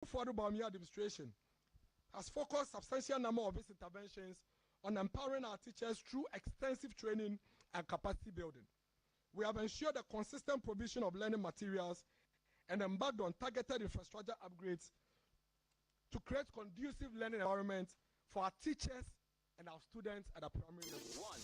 For the Bami administration has focused substantial number of its interventions on empowering our teachers through extensive training and capacity building. We have ensured the consistent provision of learning materials and embarked on targeted infrastructure upgrades to create conducive learning environments for our teachers and our students at the primary level.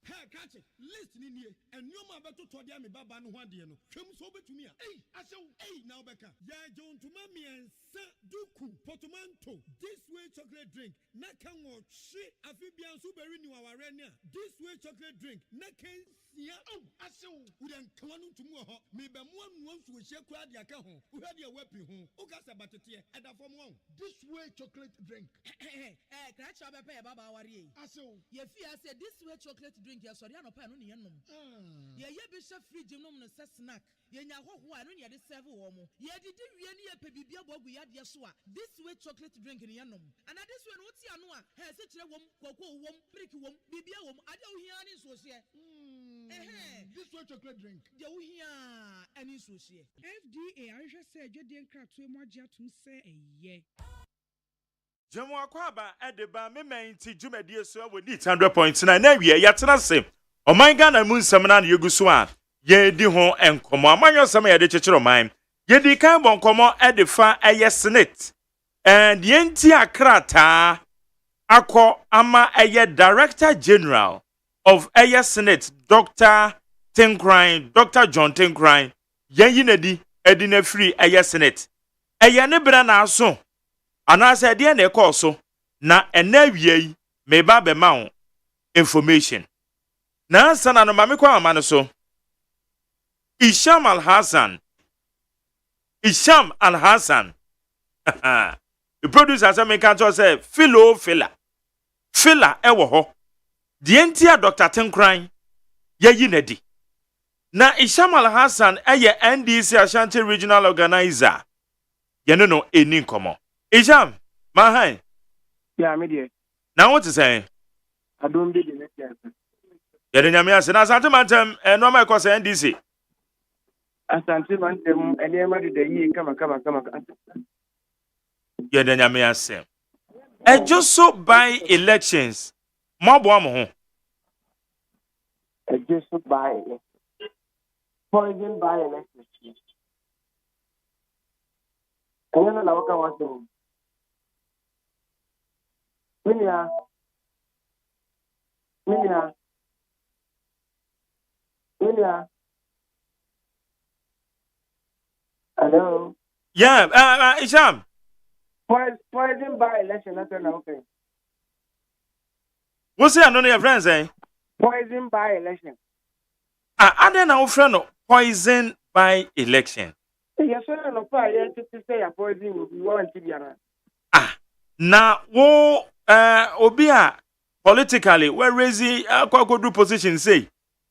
Hey, catch it. Listen in here. And you ma beto to dia me baba no hwade no. Twem so betu me. Hey, aso. Hey, now beka. Ya jon to ma me ensa duku potomanto. This way chocolate drink. Na kan wo hwe afibia so beri ni waware ni a. This way chocolate drink. Na kan sia. Oh, aso. We dan kwanu to mu ho. Me be mu anu so hye kura dia ka ho. Wo hwe dia wapi ho. O ka se batete e da fom won. This way chocolate drink. Can I try to pay baba wari? Aso. Ye fi I said this way chocolate drink. Ya sorry no pa no ne yenom ye be hwe fridge no no se snack ye nya hoho a no ne de serve wo mo ye didi wie ne ye pe bibia bogu ya de so a this way chocolate drink ne yenom and this way no ti ano a he se kire wom kwakwo wom brick wom bibia wom ade wo hia ne so hye this way chocolate drink de wo hia ani so hye FDA ahwe se adwede nkrato mu agye atum se eye Jemu akwaba edeba memen ti dwumadie so we need 100.9 na wie yatena se oman Ghana mu nsem na yegu so a ye di ho enkomo amanyo sem ye de chechero man ye di kan bon komo edefa eye senate and yenti akrata akọ ama eye director general of eye senate Dr. John Tinkran yen yinadi edina free eye senate eye ne bra na aso anase de na ekọ so na enawie me ba be ma information na sana no mame kwa amane so Isham Al-Hassan the producer say me can say filler ewo ho de entia Dr. Tinkran yayi nadi na Isham Al-Hassan eye NDC Ashanti regional organizer ye no eni nkomo Isham, my hi. Yeah, me dear. Now what to say? I don't be the next year. Yeah, then I'm asking. Asante mantem, no my cause NDC. Asante mantem, and you married the year. Come. Yeah, then I'm asking. And just so by elections, more bomb. Just so by poison by elections. And you know what I want to. Minya. Hello. Yeah, Isham. Poison by election, that's okay. What's that? None of your friends, eh? Poison by election. I don't know, friend. Poison by election. Yes, sir. No, I just say a poison will be one to be na wo obi a politically we raise akwakodu position say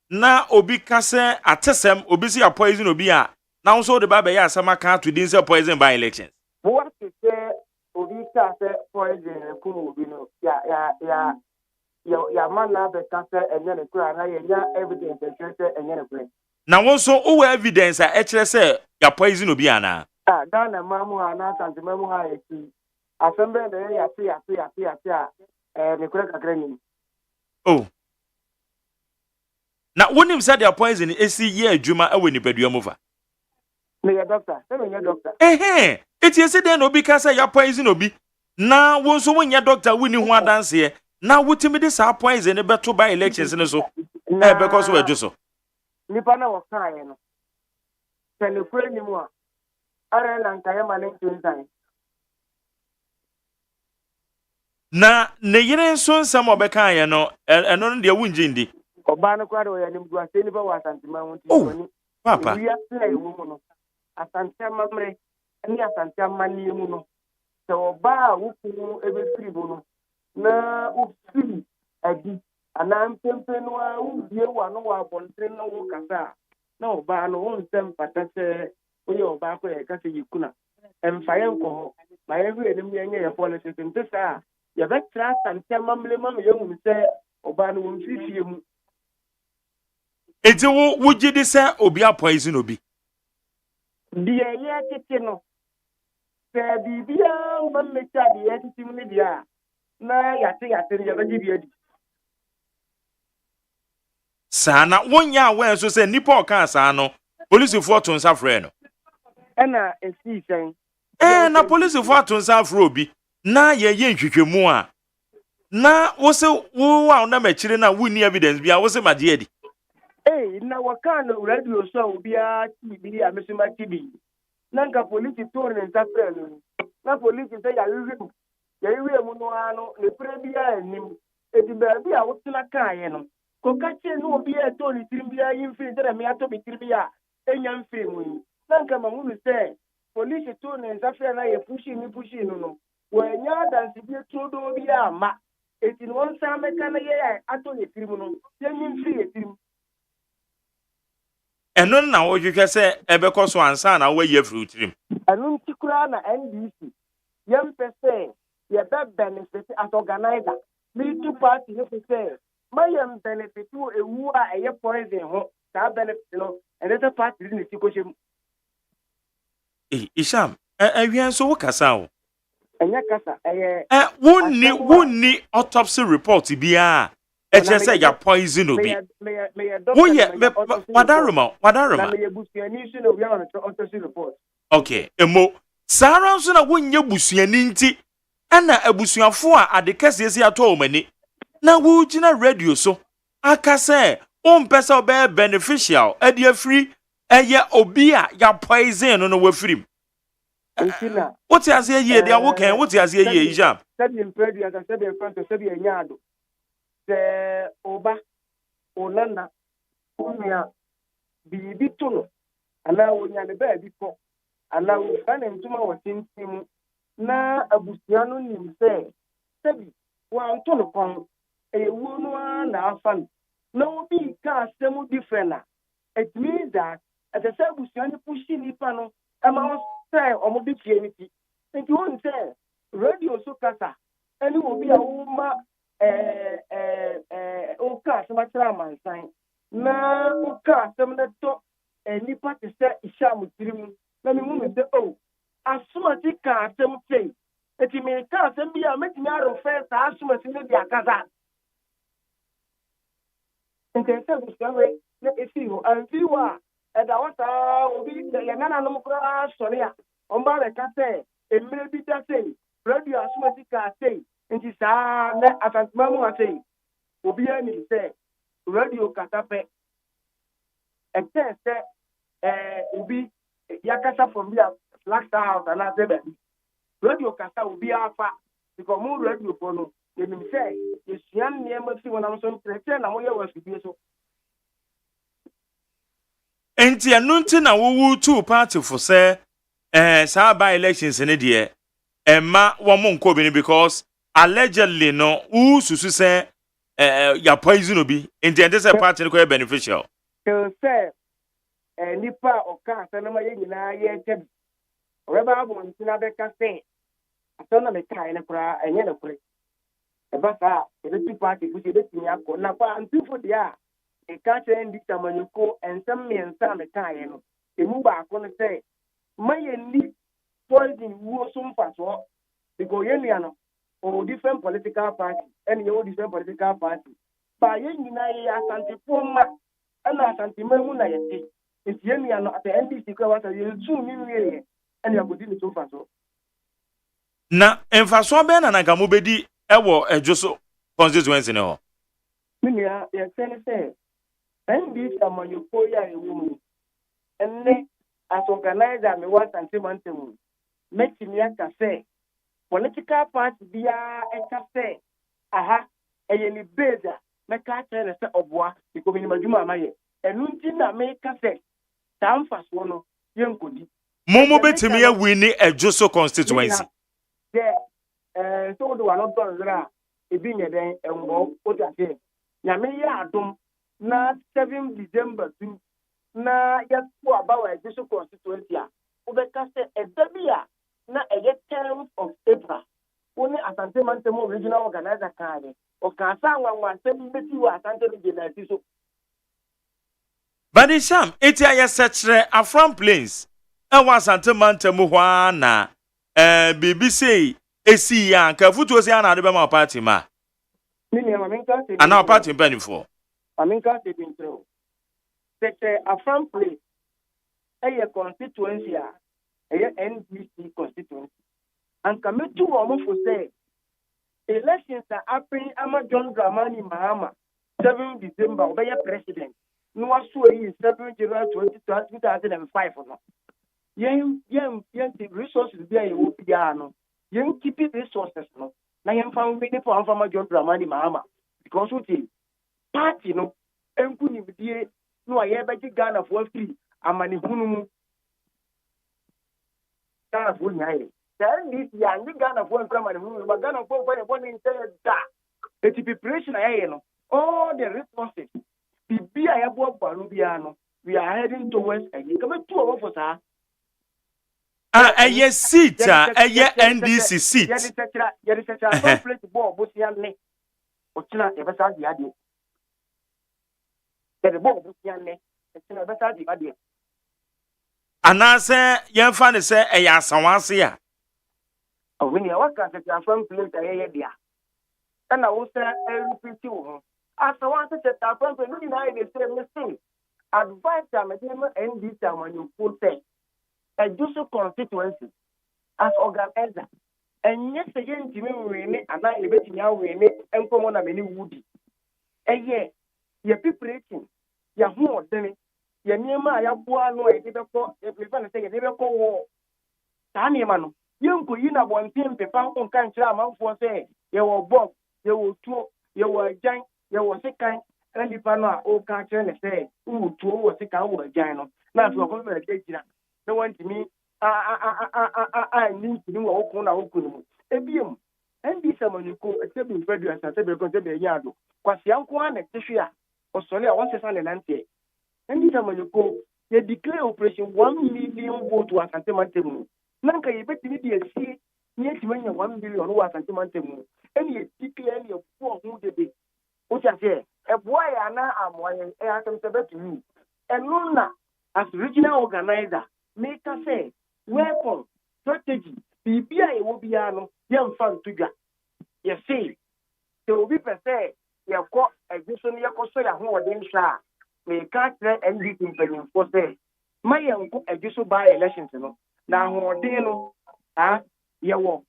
na obi kase atesem obi si a poison obi a na so the baba ya asama kan to din say poison by elections. What to say obi kase poison kumu obi no ya man na be kase enye ne kura na ya evidence say enye ne kura. Na wo so o evidence a ekire say ya poison obi ana. Ghana mamu ana tante mamu ha eki. Assemble the ya me kura kakra ni. Oh. Na wonim say the poison esi ye adwuma e woni padua mova. Me ya doctor, say me ya doctor. Eti esi den obi ka say ya poison obi. Na wo so wonya doctor woni ho adanse ye. Na wotimi de sa poison beto by elections ne so. Because we adwo so. Nipa na wo kan ye no. Tele kura ni mu a. Ara na nkaye mane tunzan. Na ne yire nso nsam obeka ye no eno no de wunji ndi oba no kwado ya nimgu ase ni ba wasante ma won ti woni papa wi ase e mu no asante mamre ni asante amani mu no se oba wuku ebe firi bo no na ufiri adi ana mpempe no a ubie wa no wa bontre no wo kasa na oba no won nsem pata se oye oba ko e kase yikuna emfaye nko ma ye wi enim ye nye politics ntesa ya vetra asante mamle mam ye mu se oba no won fifie mu. Eti wo gidi se obi a poison obi. Dia ye tete no. sɛ biribiara mma mmɛkya deɛ yɛtetim no deɛ a na yɛate no yɛbɛgye bi adi saa na wonya aware so sɛ nipa ɔka saa no polisifoɔ to nsa frɛ no ɛna ɛsii sɛn na polisifoɔ ato nsa frɛ obi na yɛyɛ nhwehwɛmu a na wo se wo a na makyire na wonni evidence bia wo se magye adi na wɔkaa no radio so a obiara ti bi a mesoma ti bi na nka polisi too ne nsa frɛ no na polisi sɛ yɛyewie mu no ara no ne frɛ biara anim ɛdi baabi a wotena kaeɛ no kɔka kyerɛ ne obiara ɛtɔɔ ne tirim biara yi mfiri sɛ dɛ meatɔ me tiri bi a ɛnya mfiri mu yi na nka ma hunu sɛ polisi too ne nsa frɛ na yɛ pushii no no wɔanya adansedie turodoo bi a ma ɛti no wɔnsan mɛka na yɛ atɔ yɛ tirim no yɛnyi mfiri yɛ tirim ɛno na wohwehwɛ sɛ ɛbɛkɔ so ansa na woayi afiri tirim ɛno nti koraa na ndc yɛmpɛ sɛ yɛbɛbenefit as organizer military party no fi sɛ ma yɛmbenefit wɔ ewu a ɛyɛ poison ho saa benefit no ɛne sɛ party no ne ti kɔhyɛ mu isham awia nso wo kasa o ɛnyɛ kasa ɛyɛ wonni autopsy report biara ɛkyerɛ sɛ ya poison obi woyɛ wadaroma na meyɛ busuani so na obi a ɔno autopsy report okay emo saa nso na wonyɛ busuani nti ɛna abusuafo a ade kɛseɛ si atɔ ɔmani na wogyina radio so aka sɛ wompɛ sɛ wobɛyɛ beneficial ade afiri ɛyɛ obi a ya poison no wafirim wote aseɛ yie deɛ wokan wote aseɛ yie isham sɛdeɛ mpɛdu asa sɛdeɛ mfanto sɛdeɛ ɛnya ado sɛ oba onana onua biribi to no anaa wonya ne baabi kɔ anaa wofa ne ntoma wɔ tenten mu na abusua no nim sɛ sɛbi wanto no kɔn ɛyɛ wuo no ara na afa no na obi ka asɛm different a it means that ɛsɛ sɛ abusua no pushi nipa no ɛma wɔn sɛ ɔmo de fie ne ti nti wɔn sɛ radio so kasa ɛne obi a wɔma ɔka asɛm akyerɛ amansan na ɔka asɛm no tɔ nipa te sɛ ihyɛ mo tiri mu na me mu sɛ o asomati ka asɛm sei eti me ka asɛm bi a metumi arɔfɛ saa asomati no de akasa nti sɛ busua na esi hɔ amfi hɔ a ɛda hɔ saa obi yɛ nananom koraa sɔre a ɔmba bɛka sɛ mmerɛ bi da sei radio asomati ka sei nti saa na asantuma mu asei obiara nim sɛ radio kasa pɛ ɛkyɛn sɛ obi yakasa from bi a Black Star House and I said that radio kasa will be alpha because more radio for no. They may say, it's young near see when I'm so pretend I'm always to be so. Enti anunti na wo two party for say saa by elections in the ma wo mo nko bi because allegedly no who susu say ya poison obi enti ente say party no go beneficial. So say nipa oka sanama ye nyina ye tebi Reba abo ntina beka say asana me kai na kura enye na kure eba sa ebe two party busi ebe tinya ko na kwa antufo dia e ka che ndi tamanyuko ensem me nsa me kai no emu ba ko no say maye ndi poison wo so mfa so because ye nua no o different political party and you different political party ba ye nyina ye asante poma ana asante mamu na ye ti nti ye nua no at NDC kwa wasa ye zu ni wie and you are going to so. Na emfaso be na nka mo bedi ewo edwoso constituency ne ho. Minia ye say NDC amanyuko ya ewu enne as organizer me want antimantem make me aka say political party bia eka say aha eye ni beza me ka tell say oboa because me madwuma amaye enu nti na me ka say tamfaso no ye nkodi Momo betimi ya wini ejoso constituency. So do not done ebi nye den enwo odase. Nyame ya adom na 7 December 2 na ya to about ejoso constituency a. Obeka say edabia na eye 10th of April. Oni Asante Mantemo regional organizer kaade. O ka sa nwanwa nsem beti wa Asante regional so. Badisham eti aye sechere Afram Plains. Ewa Asante Mantemo hwa na BBC esi ya nka futuo si ana adebe ma party ma Mini maminka se ana party mpanifo maminka se bintro sete afran play eye constituency a eye NDC constituency anka metu wo mo fo say elections are happening ama John Dramani Mahama 7 December obey president no aso yi 7 January 2005 no yen the resources bi a wo bia no yen keep resources no na yen fan we for anfama John Dramani Mahama because what party no enku ni bidie no aye beji Ghana for free amani hunu mu Ghana for nyaye then this year ni Ghana for amani hunu but Ghana for in da the preparation aye no all the resources bibia aye bo balu bia no we are heading towards a year come two of us a seat a NDC seat yedi setra don't play the ball bosia ne ochina e besa di ade the ball bosia ne ochina e besa di ade anase yemfa ne se e ya asanwase a o we ni wa ka setra from play aye dia na wo se repeat wo asanwase setra from play ni na e say mistake advice am dey NDC am you put a just constituency as organizer and yes again to me we and I bet me we and come on many woody ye preparation ya hu odene ye niema ya boa no e dey ko e prefer say ye dey ko wo ta niema no ye nko yi na bonten pepa ko kan kira amanfo say ye wo bob ye wo tuo ye wo ajan ye wo sekan and the panel o kan kira ne say wo tuo wo sekan wo ajan no na so ko be dey gira no want me need to know what na okunu ebiem ndi samaniko etebi federal asase ko tebe yado kwasi anko na tehwe a osole a 169 ndi samaniko ye declare operation 1 million vote wa asante mantemu nanka ye betimi de asi ni etimanya 1 billion wa asante mantemu eni ye declare ni fu hu debe o ti ase eboa ya na amoye e atem sebetu you enuna as regional organizer make us say weapon strategy bibia e wo bia no ye mfa ntudwa ye say te obi pese ye ko egiso ne ye ko so ya ho odin sha me ka tre NDC mpanyim for say ma ye nko egiso by elections no na ho odin no ye wo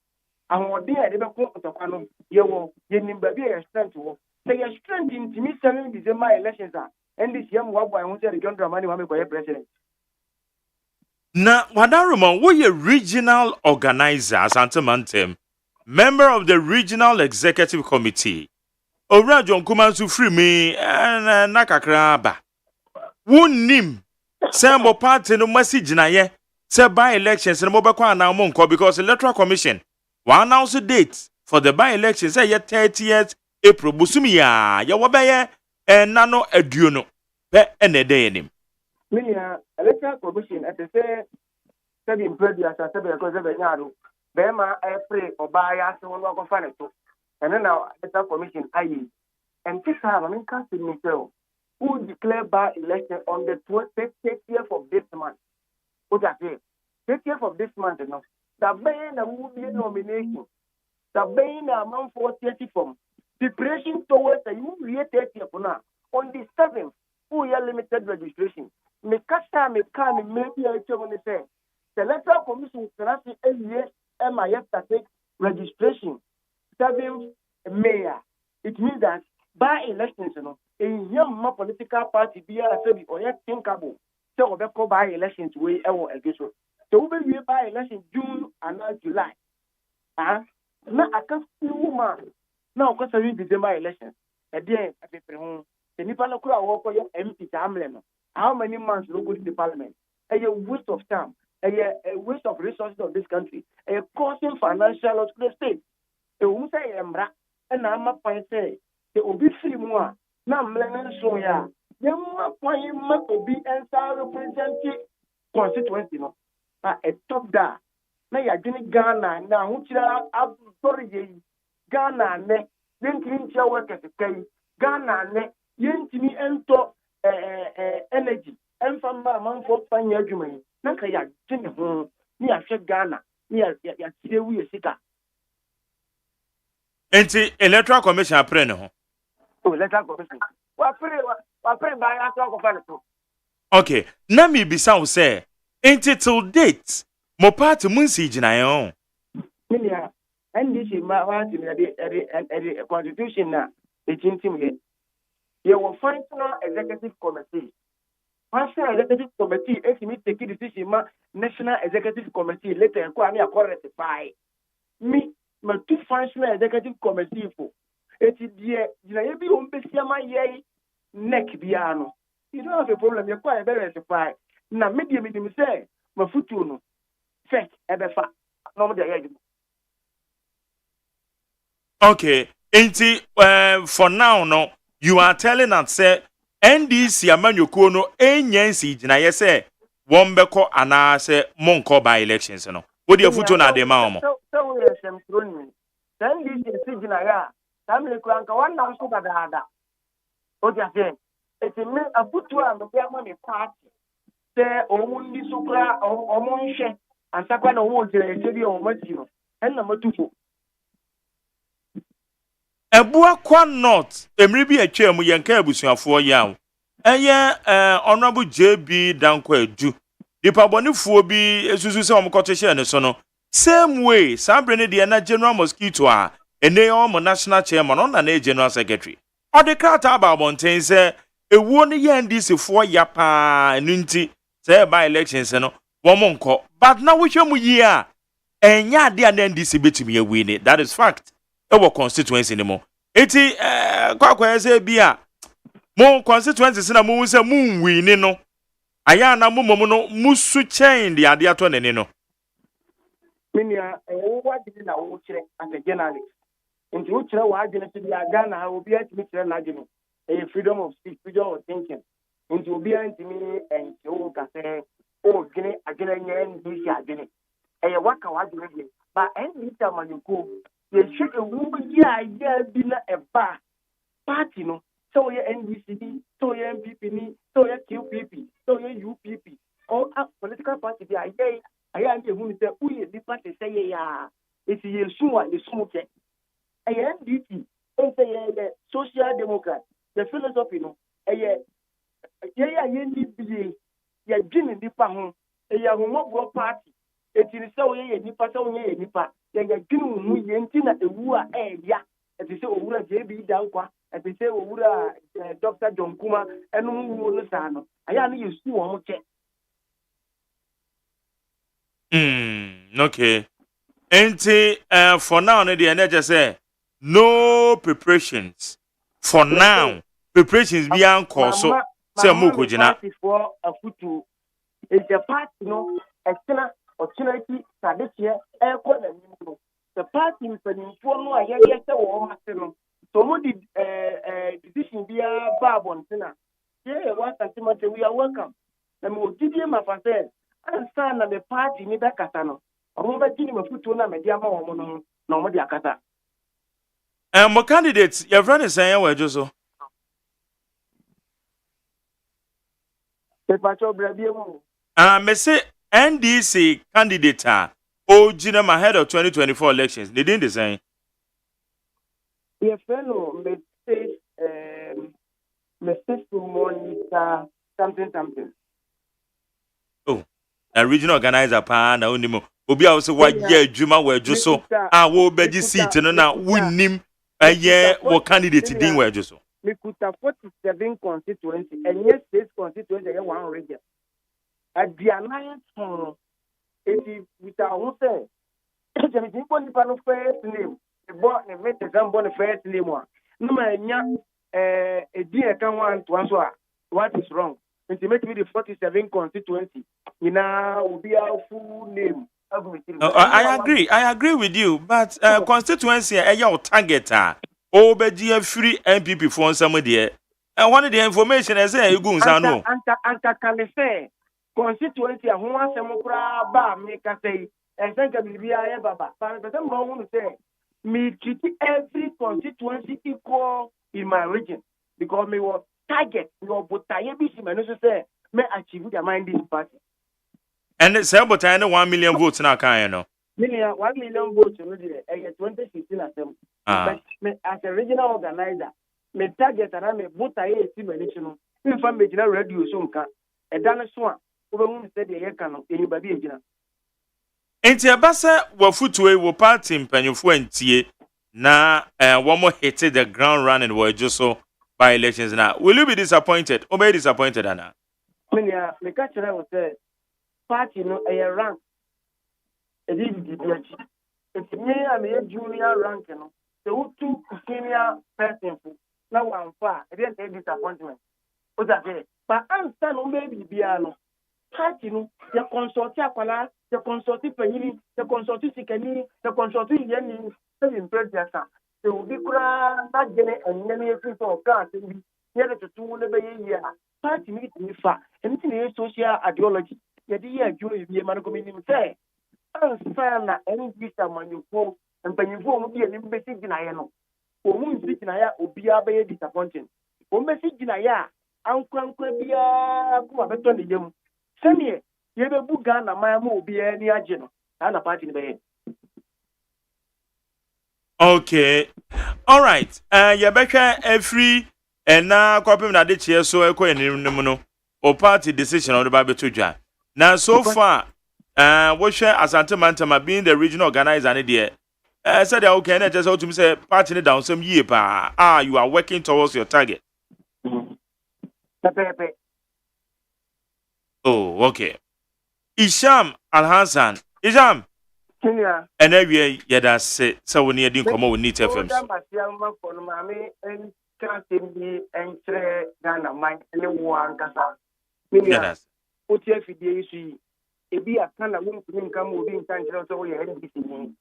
ahoɔden a de bɛko ntɔkwa no ye wo ye nimba bi ye strength wo say ye strength intimi 7 December elections a NDC am wo boy ho say John Dramani Mahama ko ye president. Na Wadaruma, we a regional organizer, Asante Mantem, member of the regional executive committee. Ora John Kumansu free me and Nakakraba. Won nim Sambo party no message na ye say by elections and mobile now monko because electoral commission will announce a date for the by elections say 30th April busumia ya wabeye and nano eduno pe enede nim. Minia electoral commission at the say in previous as because of Yaro, Bema, April, or Baya, so one walk of it. And then now electoral commission, and this time, I mean, Council Michel, who declared by election on the 30th of this month. What I say, 30th of this month, enough. The Bain will be a nomination. The Bain amount for 30 form. Preparation towards the new 30th on the 7th, 4-year limited registration. Me kasa me kan maybe I tell you say the electoral commission can see a year MIF take registration 7th May. It means that by elections, you know, a young political party be a say or yet thinkable. So we go by elections way ever again. So we will by election June and not July. Now I can't see woman. Now because we December elections. Again, I say the Nipana Kura work for your MP Tamlen. How many months will go to the parliament? A waste of time, a waste of resources of this country, a causing financial loss to the state. A woman say, and I'm a point say, the Obi free more. Now, Melanin Soya, the point will be answer representing constituency. A top da. Now, you're getting Ghana, now, which are sorry, Ghana, ne, then clean your work as a case, Ghana, ne, yentimi ento energy enfamba man for fanya adwuma yi na ka ya gene ho ni ahwe Ghana ya tie wu sika enti electoral commission apre ne ho o electoral commission wa pray ba ya so ko fa no okay na me bisa wo say enti till date mo party mun si gina yon minia NDC ma wa ti the constitution na etintim ye wo functional executive committee functional executive committee esimi take decision ma national executive committee later ko ami ratify me ma two functional executive committee for eti die gina ye bi o mbesia ma ye neck bia no you don't have a problem ye kwa e be ratify na me die me say ma futu no first e be fa no mo de ye okay enti for now no you are telling us say NDC amanyoko no enyansi gina ye say wombeko ana say monko by elections no wo de futu na de ma omo so we sem troni NDC sigina ya tamle ko anka wana so badada o ja say eti me afutu a me bia me party say omundi sukra omonhwe ansakwa na wo jira esebi o mati no enna matufo Ebua kwa not emri bi atwa mu yenka abusuafo yawo eye honorable JB Danko Edu dipa bonifuo bi esusu se omkotehye ne so no same way sabre ne de na general mosquito a ene omo national chairman on na general secretary o de krata aba bonten se ewuo ne ye NDC fo ya pa nunti se by elections no wo monko but na wo hwemu yi a enya de na NDC betimi awi ne that is fact ewo constituency ni mo eti kwakwa ese bia mo constituency sina mo se mu nwi ni no aya na mo no musu chain de ade ato ne ni no minia wo wadini na wo kire as a journalist nti wo kire wa adwene ti bia Ghana ha obi atimi kire na adwene freedom of speech freedom of thinking nti obi antimi enti wo ka se o gine adwene nya ndi adwene waka wadwene bi ba NDC amanyoko ye shake wu ya bi na eba party no so ye NDC so ye MPP ni so ye QPP so ye UPP all political party bi aya ndi hu ni se uye di party say ye ya eti ye suwa ye sumuke NDC o say ye social democrat the philosophy no ye ndi bi ye gini nipa ho ye ahomogbo party eti ni so ye nipa so ye nipa ye gini mu ye nti na ewu a ya eti se owura JB Dankwa eti se owura Dr. John Kuma enu mu no sa no aya no ye su wo mo che okay enti for now ne de na just say no preparations for now preparations bi anko so say mo ko gina party for afutu is the party no external opportunity tradition na nimu the party mpanimfo no ayeye se wo mate no so mo di decision bia babon tina yeah what antimate we are welcome na mo didie mafase ansa na the party ni da kata no omo ba gini mafutu na me dia ma wo no na omo di akata mo candidates your friend is saying we just so pacho brabie mo me say NDC candidate Ojina ahead of 2024 elections. They didn't design. Your fellow mistake monitor something. Oh, a regional organizer pa na onimo. Obi a wo se wa ye adwuma wa adwo so a wo beji seat no na wonnim aye wo candidate din wa adwo so. Mikuta 47 constituency and yes state constituency one region. At the alliance eti wita ho se je mi ko ni pa no first name e bo ne mete zambo ne first name a no ma nya edi e kan wan to so a what is wrong enti make me the 47 constituency ina obi a full name I agree with you but constituency e your target obeji afiri MPP for nsam de one of the information is say egu nsa no anta kalefe constituency a ho asem kura ba me ka sei esenka bibia ye baba but the mo won say me treat every constituency equal in my region because me was target no botaye bi si me no say me achieve their mind this party and say botaye no 1 million votes na kan no Million 1 million votes no dey 2016 assembly. But me as a regional organizer, me target and me vote aye esi mani no. Me fa me gina radio so nka. E dan so a wo be hu se de ye ka no eniba bi egina. Enti abase wafutuwe wo party mpanyofo antie na womo hit the ground running were just so by elections now. Will you be disappointed? Or be disappointed Anna? Me ka kire wo say party no e rank. E di di. It's me and a junior rank, you know. The two senior person now one far. I didn't take disappointment. What's that? But I'm standing maybe piano. Party no, the consulti akwala, the consulti penini, the consulti sikani, the consulti yeni, the impress yasa. The ubikura na gene and many people can't be here to two never year. Party meet me far. Anything is social ideology. Yet here, you be a man community say. Sana NGSA manufo mpanyinfo mu bi ani mbesi ginaye no omu nsi ginaye obia be disappointing o mbesi ginaye a ankwankwa bia kuma beto ne yam sene ye be bu Ghana man ma obia ni age no na party ne be. Okay, all right, you betcha every and na kwapem na de chie so ekọ enim no o party decision on the Bible to dwa now so far. What share Asante Mantama being the regional organizer and there. Said okay, and just how to say party down some year pa. You are working towards your target. Oh, okay. Isham Al Hassan. Isham. And every year that say so we need to come out with neat FMs. Ebi akana wuntumi nka mo obi nka nkyerɛ so wo yɛ NDC ni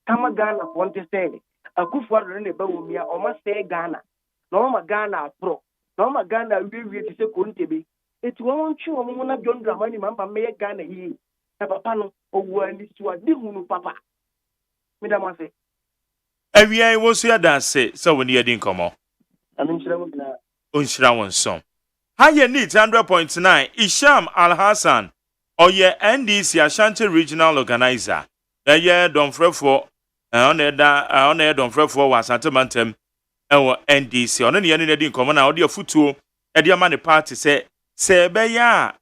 kama Ghana fonte sɛ akufo adoro ne ba wo mia o ma sɛ Ghana na o ma Ghana apro na o ma Ghana wiwie ti sɛ kontebe eti wo ntwe wo mo na John Dramani mamba me Ghana yi na papa no o wo ani so ade hunu papa me da mo ase Awia wo so ya da se so wo ne yɛ din komo amin kyerɛ mo bina on hyira won so ha yɛ need 100.9 Isham Al Hassan Oye NDC Ashanti Regional Organizer. Eye Domfrefo on Domfrefo was Asante Mantem NDC. On any in common audio futu Edia Mani Party say beya.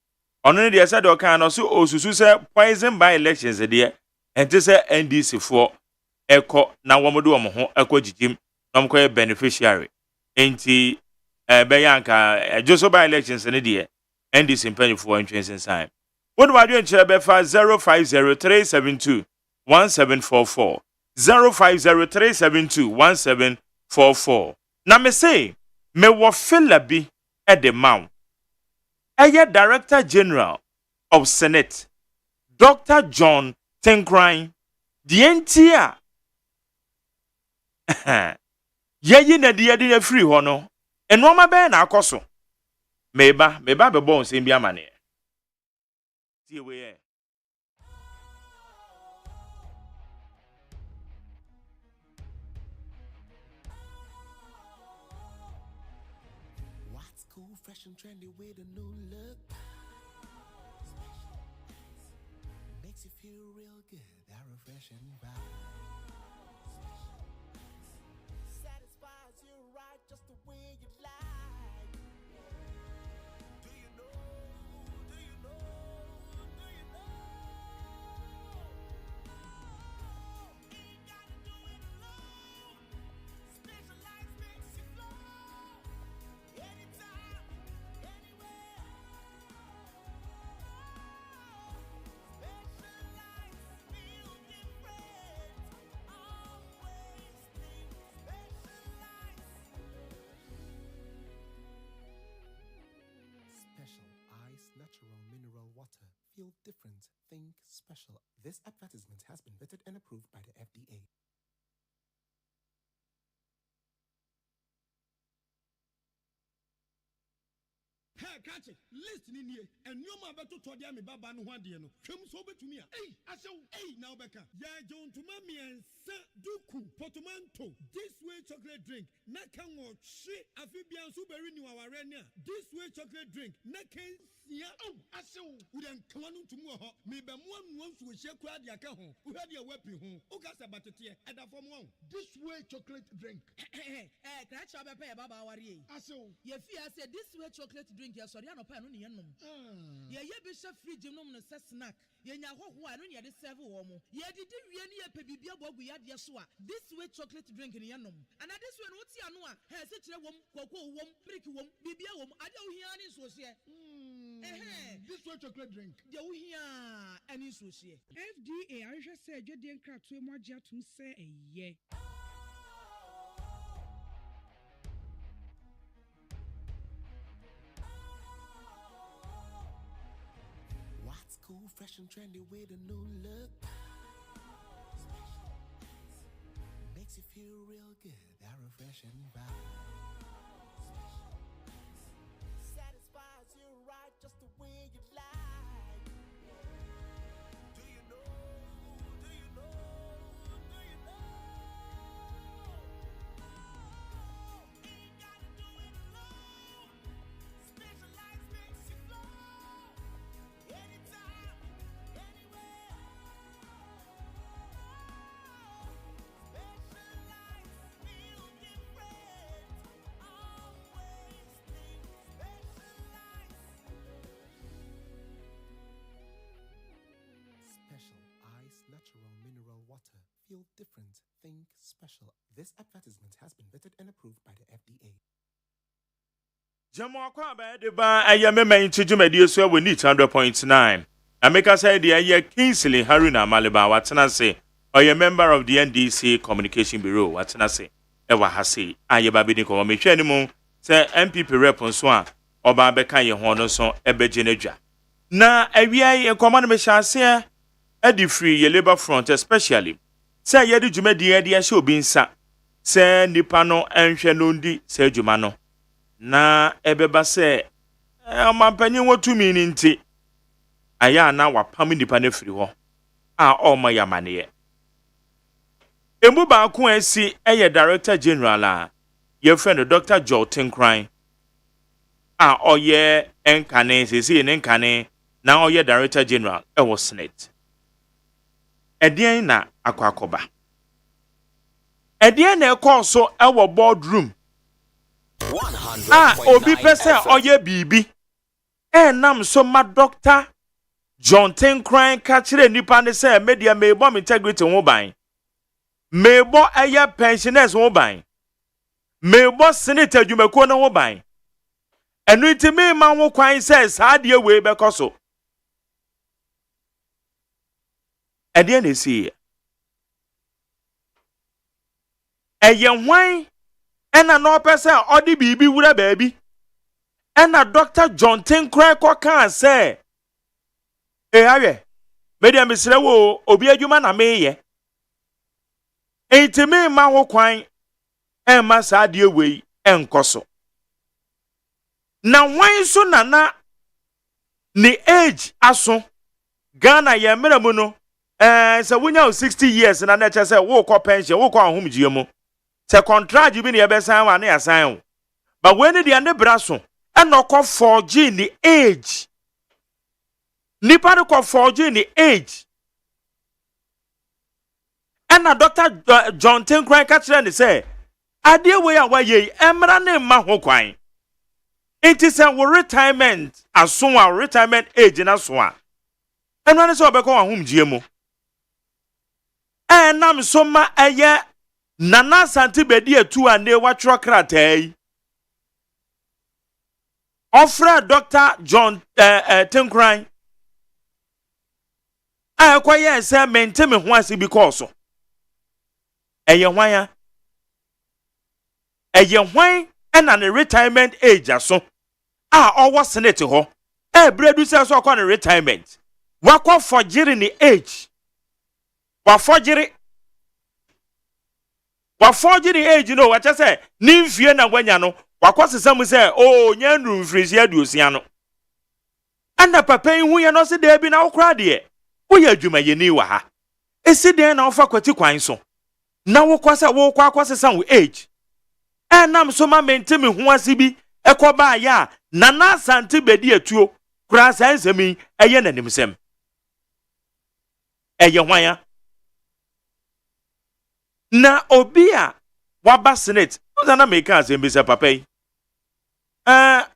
On any the said okay no so osusu say poison by elections there. And to say NDC for Eko na womodo omo ho Eko jijim nom ko beneficiary. Enti beya nka just by elections in there. NDC penny for entrance inside. What do I do in Chebefa 050-372-1744? 050-372-1744. Now me say, me wo fella bi at the mount. Eye Director General of Senate, Dr. John Tenkrine, the NTA. Ye na di free hono. En woma be na akoso. Meba be bon se bia mane. What's cool, fresh and trendy with a new look? Makes you feel real good, that refreshing vibe. Satisfies you right just the way you like. Do you know? Do you know? Do you know? Ain't gotta do it alone. Specialized makes you flow. Anytime, anywhere. Specialized feel different. Always think specialized. Special ice natural mineral water. Feel different. Think special. This advertisement has been vetted and approved by the FDA. Hey, catch it. Listen in here. And you ma beto to dia me baba no hwade no. Hwem so betumi a. Hey, ashew. Hey, now beka. Ya John to mami ensa duku. Portmanteau, this way chocolate drink, Nakango, she, Amphibian Super Renew our Renia, this way chocolate drink, Nakan, yeah, oh, I saw, we then come on to more, maybe one wants to share crowd your cajon, who had your weapon home, Okasa Batatia, and a form one, this way chocolate drink. Catch up a pair of our ye. I saw, Ye fear said this way chocolate drink, your Soriano Panunianum. Ye bishop free genome snack. Ye know who I don't yet serve woman. Ye did really a pebibia bob we had yasua. This way chocolate drink in yanum. And at this one, what's Yanua? Has it a woman, cocoa wom, brick wom, bibia wom, I don't hear any social. This way chocolate drink. You hear any social. FDA ahwehwɛ sɛ adwadie nkratoe mu agye atom sɛ ɛyɛ. What's cool, fresh and trendy with a new look? Makes you feel real good, that refreshing vibe. Satisfies you right just the way you like. Do you know? Do you know? Do you know? Ain't gotta do it alone. Specialized makes you flow. Anytime, anywhere. Specialized feel different. Always think specialized. Special Ice Natural Mineral Water. Feel different. Think special. This advertisement has been vetted and approved by the FDA. Jamo akwa ba de ba ayemema nti dwumadi so we need 100.9. Ameka say the aye Kingsley Haruna Maliba watena say oye member of the NDC Communication Bureau watena say ewa ha say aye ba bi ni ko me hwe ni mu say MPP rep nso a oba beka ye ho no so ebeje nadwa na awia ye command me hyase edi free ye labor front especially say ye de dwumadi ye de hye obi nsa say nipa no enhwe no ndi say dwuma no na ebeba se amampanyin wotumi ni nti aya na wapam nipa na firi ho a ọma yamane ye emu ba ko asi eye director general a ye friend Dr. Joel Tinkran a oye enkane sesi ne nkane na oye director general e wo senate edien na akwakoba edien na ekoso e wo boardroom obi pese oye bibi nam so ma Dr. John Tinkran ka kire nipa ne se media mebo integrity ho ban mebo eye pensioners ho ban mebo senate adwumako ne ho ban enu ntimi ma ho kwan se saa de we be koso ede na esi eye hwan ena no pese odi bibi wura baabi ena Dr. John Tinkran ko kan se awe media misre wo obi adwuma na meye entimi ma ho kwan emma saa de we enkoso na wan so nana ni age aso Ghana ye mere mu no se wonya 60 years na na che se wo ko pension wo ko ahomgie mu se contract bi ne ye besan wa na ya san ba we ni de ne braso enokọ 4G ni age nipa no ko 4G ni age ena Dr. John Tinkran ka kire ni say ade we a waye emra ne ma ho kwan it is a retirement aso a retirement age na so a enwa ne so obekọ ahomgie mu enam so ma eye nana santi bedi etu ande watro kratai offer Dr. John Tinkran akwaye se mente me ho ase because eye hwan ya eye hwan na ne retirement age aso a owo senate ho bredu se so akwa ne retirement wakọ forgiri ni age wa forgiri age no wacha se ni mfie na gwanya no wakọ sesam se o nya nru mfirisi aduosia no anda papa hu ye no se da bi na okra de wo ya adwuma ye ni wa ha esi den na ofa kwati kwan so na wo kwasa wo kwa kwasa wo age enam so ma mente me ho ase bi ekoba ya na na asante bedi etuo kura sansemi eye nanimsem eye hwan na obi a waba senate na make asem bi se papa yi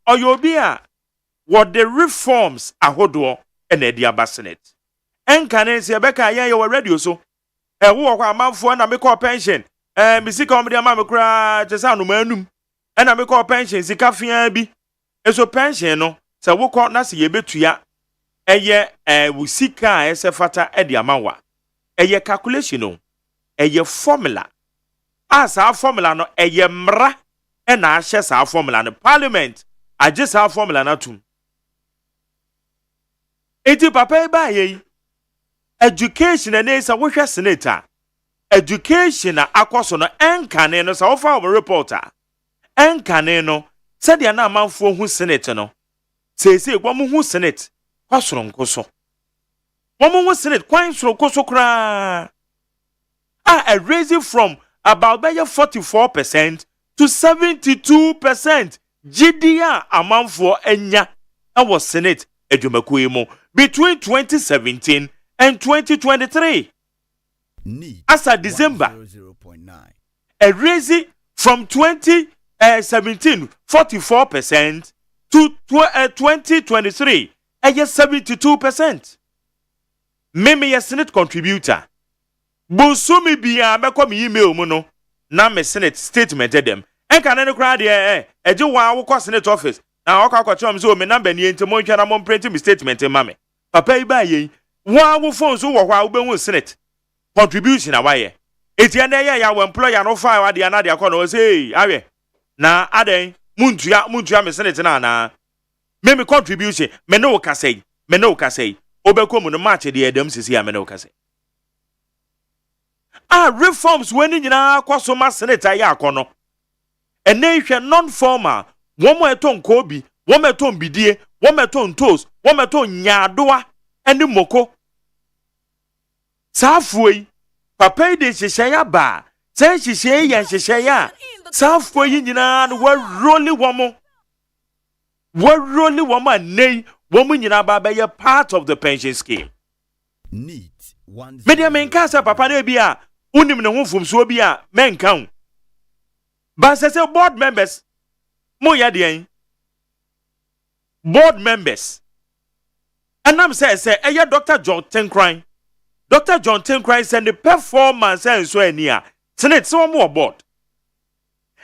obi a what the reforms ahodo na di aba senate enka ne se beka ya ye radio so wo kwa amanfo na me call pension me sika omde ama me kura chesa no manum na me call pension sika fia bi eso pension no se wo kọ na se ye betua eye wo sika ese fata e di amawa eye calculation no eye formula asa formula no eye mra na ahye sa formula no parliament agye sa formula na tum eti papa ba ye education na nesa wo hwe senator education na akoso no enkane no sa wo fa reporter enkane no se dia na amanfo hu senate no sese gwa mu hu senate kwasoro nkoso wo mu hu senate kwan soro koso kra a raising from about 44% to 72% GDA amanfo enya was senate edwumakuemo between 2017 and 2023 as of December 0.9 a raising from 2017 44% to 2023 72%. Meme ye senate contributor Bosumi biya meko mi email mu no na me senate statement dem enka na ne kra de eje wa wo ko senate office na wo kwa chom so me number ni enti mo ntwa na mo print mi statement ma me papa yi ba yi wa wo phone so wo kwa wo be hu senate contribution na waye eti na ya wo employer no file wa de na de akọ no say awe na aden muntua me senate na me contribution me no ka say obekom no match de edem sisi ya me no ka say reforms when nyina kwaso ma senator ya akono ene hwe non formal womo eton kobi womo eton bidie womo eton toast womo eton nyadoa ene moko safuoi papa de hyehyaya ba se hyehyaya ya hyehyaya safuoi nyina no wa roli womo nei womo nyina ba be part of the pension scheme neat one media men kasa papa na bia unim ne ho fomso bia men kan ba se board members mo ya de board members anam say Dr. John Tenkran said the performance and so ania senate so mo board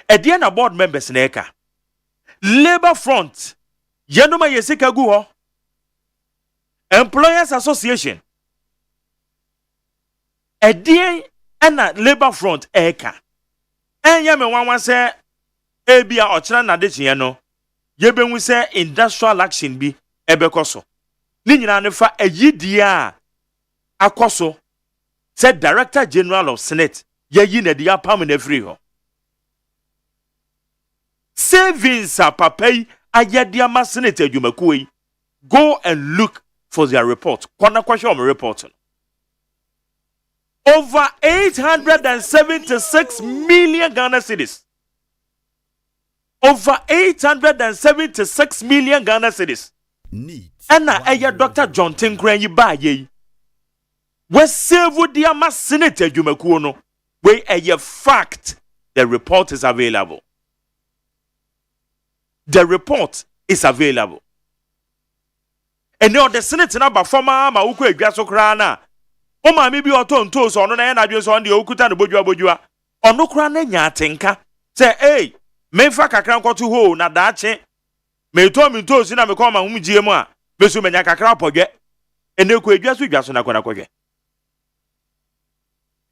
e de na board members na eka labor front yenoma yesika gu ho employers association edien na labor front eka enye me wanwan se ebia ochira na de chie no yebenwu se industrial action bi ebekoso ni nyina ne fa ayidia akoso se director general of senate yeyi na dia pam na free ho savings papai ayadia ma senate adwumakuyi go and look for their report kwana kwahwe report over 876 million Ghana cedis. Over 876 million Ghana cedis. neat And now, Dr. John Tenkran yi ba ye. We save the ama senator Jumakuo no. We a fact. The report is available. The report is available. And now the senate number former ma uko edwaso kra na. O ma mi bi otonto so no na ya na dwe so on de okuta no bodua ono kra na nya atenka say memfa kakra nkoto ho na daache me to mi to si na me ko ma humgie mu a me so menya kakra podwe ene ko edwaso na kona kodwe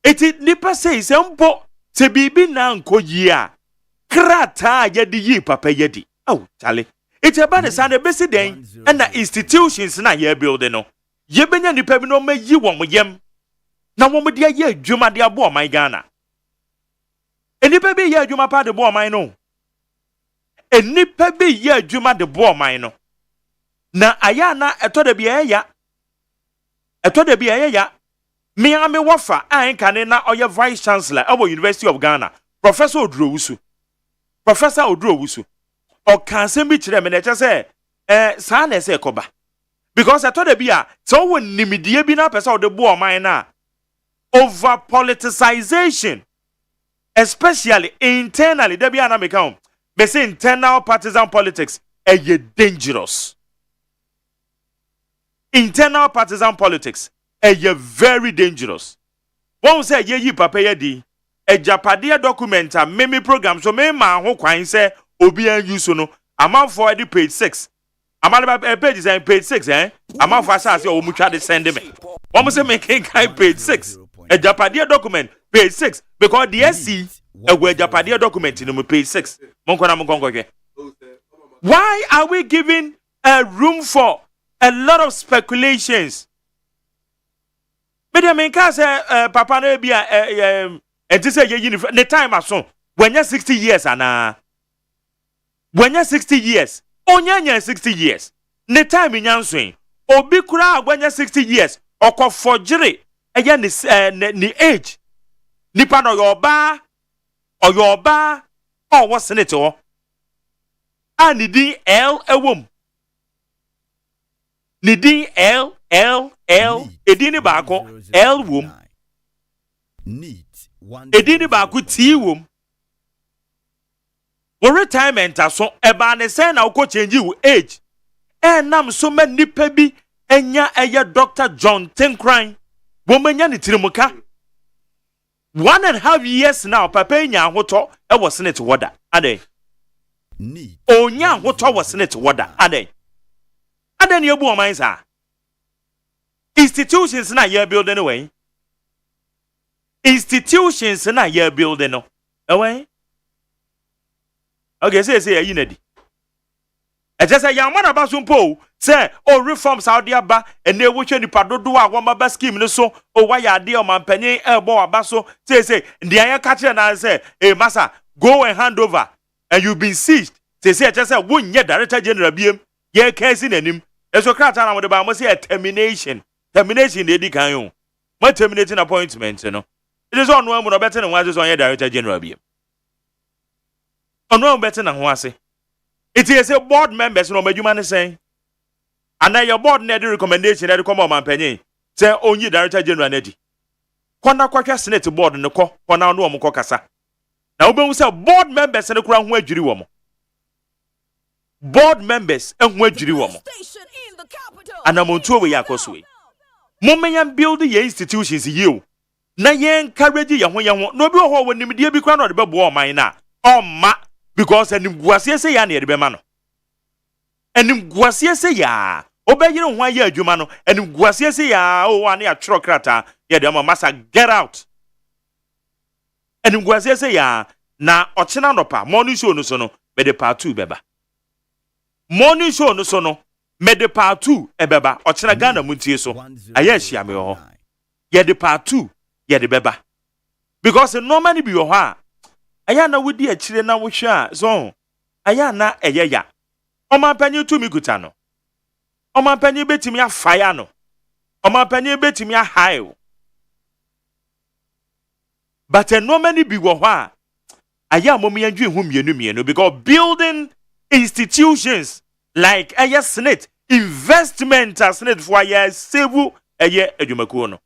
eti nipa say se mpo se bibi na nko yi a krata ye di yi papa ye di chale eti aba de sa na besi den na institutions na ye build no ye benya nipa bi no mayi wo mo yem na wo mo de ye adwuma de abo oman Ghana enipa bi ye adwuma pa de bo oman no enipa bi ye adwuma de bo oman no na aya na eto de bi ya Me ame wafa ankane na oye vice chancellor at University of Ghana. Professor Odrowusu. Professor Odrowusu. O kan se bi kire me na che say sa na se koba. Because I told the bia so won nimidie bi na person de bo man na over politicization, especially internally. There be an American. They say internal partisan politics are dangerous. Internal partisan politics are very dangerous. One say ye papa ye di a Japadia document a meme program so me man ho kwan say obi an use no amount for the page 6. Amount page is page 6 amount for say o mu twa de send me. One say me kan page 6. A Japadia document page 6 because the SC a Japadia document in page 6. Why are we giving a room for a lot of speculations? But I mean, Papa no be and this say the time as so when you're 60 years and when you're 60 years, onya 60 years. The time in yanswing obi kura when you're 60 years or forgery again the age nipa no your bar or what's in it all. And the L a womb. Nidi L edini bako L womb. Edini bako T womb. For retirement aso eba ne say na uko change you age. Nam so many pebi enya eye Dr. John Tenkran. Womanya ni tirimuka. 1.5 years now papa enya hoto e was in it water. Ade. Onya hoto was in it water. Ade. Ade ye bu o man sa. Institutions na ye building away. Institutions na ye building no. Away. Okay, say yinadi. E just say yamana basumpo say reform Saudi aba and they wo hwe nipa dodo a woma ba scheme no so o wa ya de o mampanyin ebo abaso say the ayan ka kire na say massa go and hand over and you been seized say just say wo nye director general biem ye case nanim eso krata na mo de ba mo say termination dey di kan yo mo terminating appointment no it is on no better than one so ye director general biem ono better na ho ase. It is a board members no madwuma saying. And now your board need recommendation that come on penny. Say only director general nedi. Kwana kwakwa senate board no ko kwana no omko kasa. Na obe say board members no kura ho adwiri wo mo. Board members ho adwiri wo mo. Anamontu we yakoso we. Momenya build your institutions you. Na ye encourage ye ho no bi ho wo nimdie bi kura no de bebo o man na. Oma because enim guasie say ya na de be ma no. Enim guasie say ya obeyire ho aye adwuma no enim guasie say ya o ane ya tro krata ye de ma massa get out. Enim guasie say ya na ochina nopa morning show no so no me de part 2 beba. Morning show no so no me de part 2 e beba ochina Ghana muntie so aye hia me ho. Ye de part 2 ye de beba. Because normally be ho a aya na wodi a kire na wo hwe a so aya na eye ya omampanyi tu mi guta no omampanyi betimi afaya no omampanyi betimi ahai but normally be wo ho a aya momi andwe hu mienu because building institutions like aya senate investment as senate for aya save aya adwumakuo no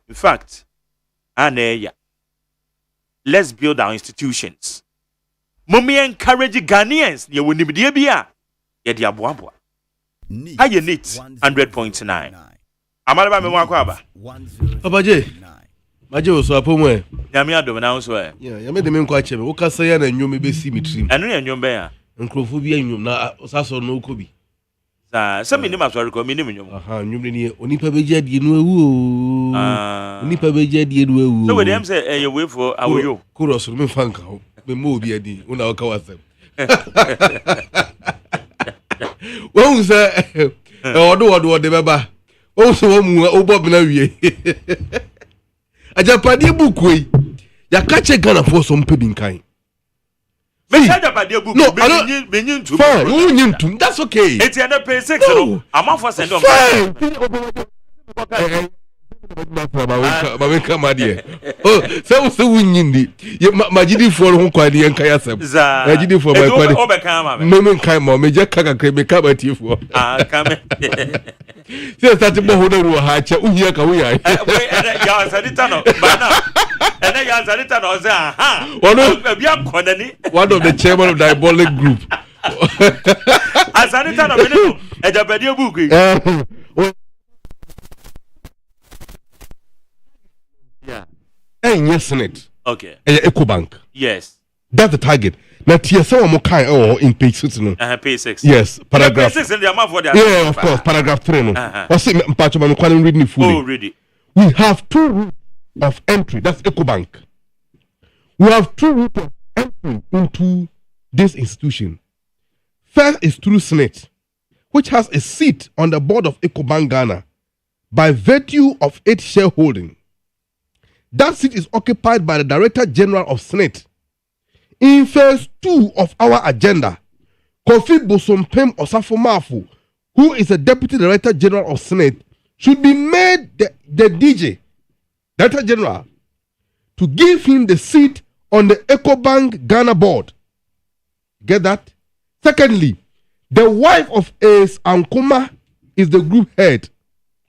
in fact aya let's build our institutions. Mommy encourage Ghanaians. You will need to be a Yediabuabua. How you need 100.9. Amalaba me wakwaba. Abaje. Maje wo so apomwe. Nyame adom na so e. Ya me de me nkwa chebe. Wo kasa ya na nnwom be si mitrim. Eno ya nnwom be ya. Nkrofo bi annwom na osaso no okobi. Sa se me nim asori ko me nim nnwom. Aha nnwom ni onipa beji adie no awu o. Onipa beji adie no awu. So we dem say eh we for awoyo. Kuros me fanka ho. Me mo obi adi. Una o ka wasem. Won say odo de beba. O so wo mu obo bina wie. Ajapade buku yi. Ya ka che Ghana for some pedin kan. Me Ajapade buku no, be nyin tu. Fine, you nyin tu. That's okay. It's an pay 6 no. Am for send on. Mabeka madie. Oh, so winyindi. Ye majidi for ho kwani en kaya sem. Majidi for my kwani. Obeka ma. Me kai mo me je kaka kre me ka bati for. Kame. Se start mo ho na ru ha cha uhia ka wo ya. Ya sanita no. Bana. Ene ya sanita no say aha. Obi akonani. One of the chairman of Diabolic group. Asanita no me no. Ejabade book. Yes, Senate. Okay. EcoBank. Yes. That's the target. Now, TSA more kind in page 6. No? Page 6. Yes, paragraph. Page 6 in the amount for that. Yeah, of course, paragraph 3. No? What's it? I'm reading it fully. Oh, read it. We have 2 routes of entry. That's EcoBank. We have 2 routes of entry into this institution. First is through Senate, which has a seat on the board of EcoBank Ghana by virtue of its shareholding. That seat is occupied by the Director General of Senate. In phase 2 of our agenda, Kofi Bosompem Osafomafu, who is the Deputy Director General of Senate, should be made the DJ, Director General, to give him the seat on the EcoBank Ghana board. Get that? Secondly, the wife of Ace Ankoma is the group head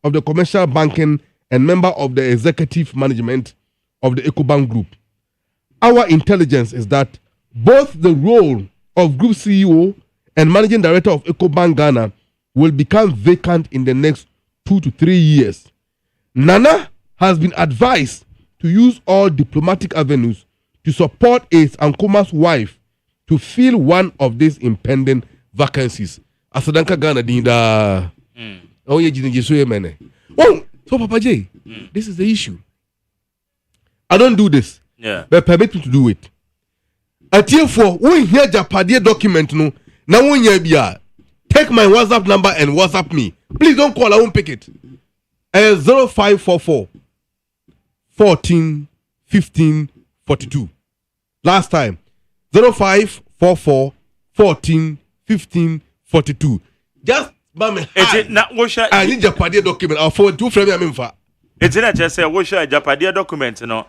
of the commercial banking and member of the executive management of the EcoBank Group. Our intelligence is that both the role of Group CEO and Managing Director of EcoBank Ghana will become vacant in the next 2 to 3 years. Nana has been advised to use all diplomatic avenues to support Ace Ankoma's wife to fill one of these impending vacancies. Asadanka Ghana dinda. Oh, ye jini jesu ye mene. Oh, so Papa J, this is the issue. I don't do this. Yeah. But permit me to do it. For when hear Japadia document no, now when you take my WhatsApp number and WhatsApp me. Please don't call, I won't pick it. 0544 14 15 42. Last time 0544 14 15 42. Just I need Japadia document. I'll forward to friend me. It's not just say we share Japadia document, no,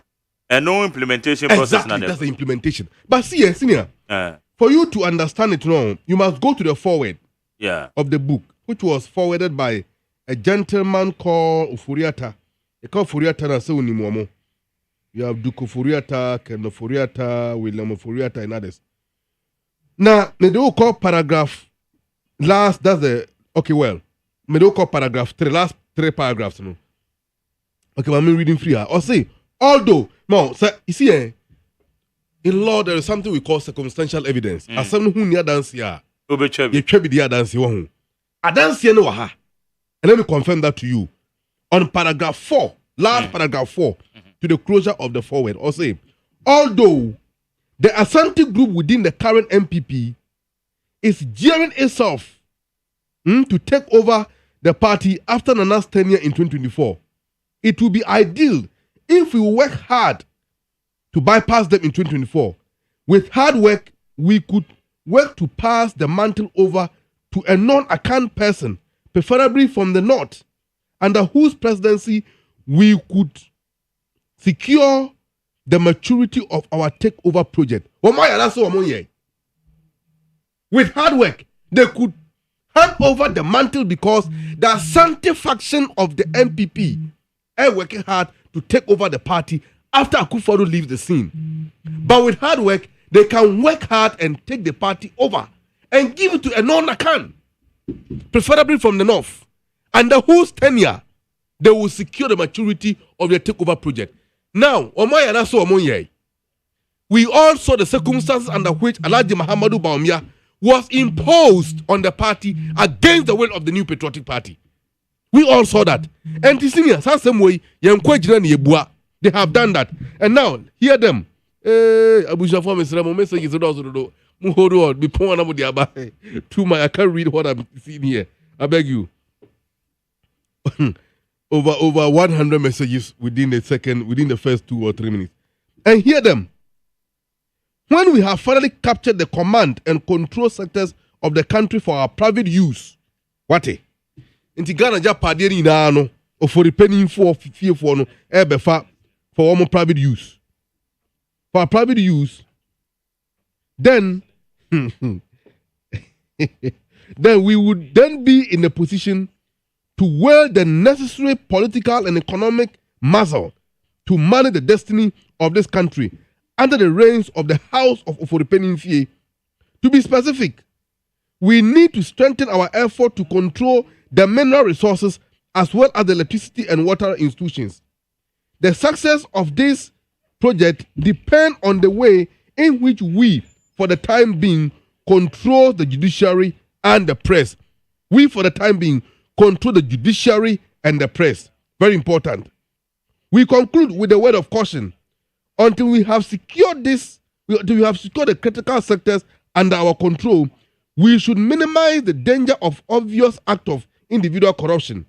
and no implementation process. Exactly, that's the implementation. But see, senior, for you to understand it now, you must go to the forward of the book, which was forwarded by a gentleman called Ufuriata. They call Furiata na se unimomo. You have Duku Furiata, Ken Furiata, William Furiata, and others. Now, they do call paragraph last. That's the okay. Well, they do call paragraph 3. Last 3 paragraphs. No. Okay, I'm reading free. Or say, although, no, so, you see, in law, there is something we call circumstantial evidence. As someone who near dance here, you check the dance here. I dance here no ha. And let me confirm that to you. On paragraph 4, last paragraph 4, to the closure of the forward, or say, although the Asante group within the current MPP is gearing itself to take over the party after Nana's tenure in 2024, it would be ideal if we work hard to bypass them in 2024. With hard work, we could work to pass the mantle over to a non-account person, preferably from the north, under whose presidency we could secure the maturity of our takeover project. With hard work, they could hand over the mantle because the Asante faction of the MPP are working hard to take over the party after Akufo-Addo leaves the scene. But with hard work, they can work hard and take the party over and give it to a non-account, preferably from the north, under whose tenure they will secure the maturity of their takeover project. Now, we all saw the circumstances under which Alhaji Mahamudu Bawumia was imposed on the party against the will of the New Patriotic Party. We all saw that. And the seniors, they have done that. And now, hear them. I can't read what I'm seeing here. I beg you. over 100 messages within the first 2 or 3 minutes. And hear them. When we have finally captured the command and control sectors of the country for our private use, what? Inti Ghana ja padie ni na no. for the penny for fear for no for our private use. For private use, then then we would then be in a position to wield the necessary political and economic muscle to manage the destiny of this country under the reins of the House of Oforipeninfie. To be specific, we need to strengthen our effort to control the mineral resources as well as the electricity and water institutions. The success of this project depends on the way in which we, for the time being, control the judiciary and the press. We, for the time being, control the judiciary and the press. Very important. We conclude with a word of caution. Until we have secured the critical sectors under our control, we should minimize the danger of obvious acts of individual corruption.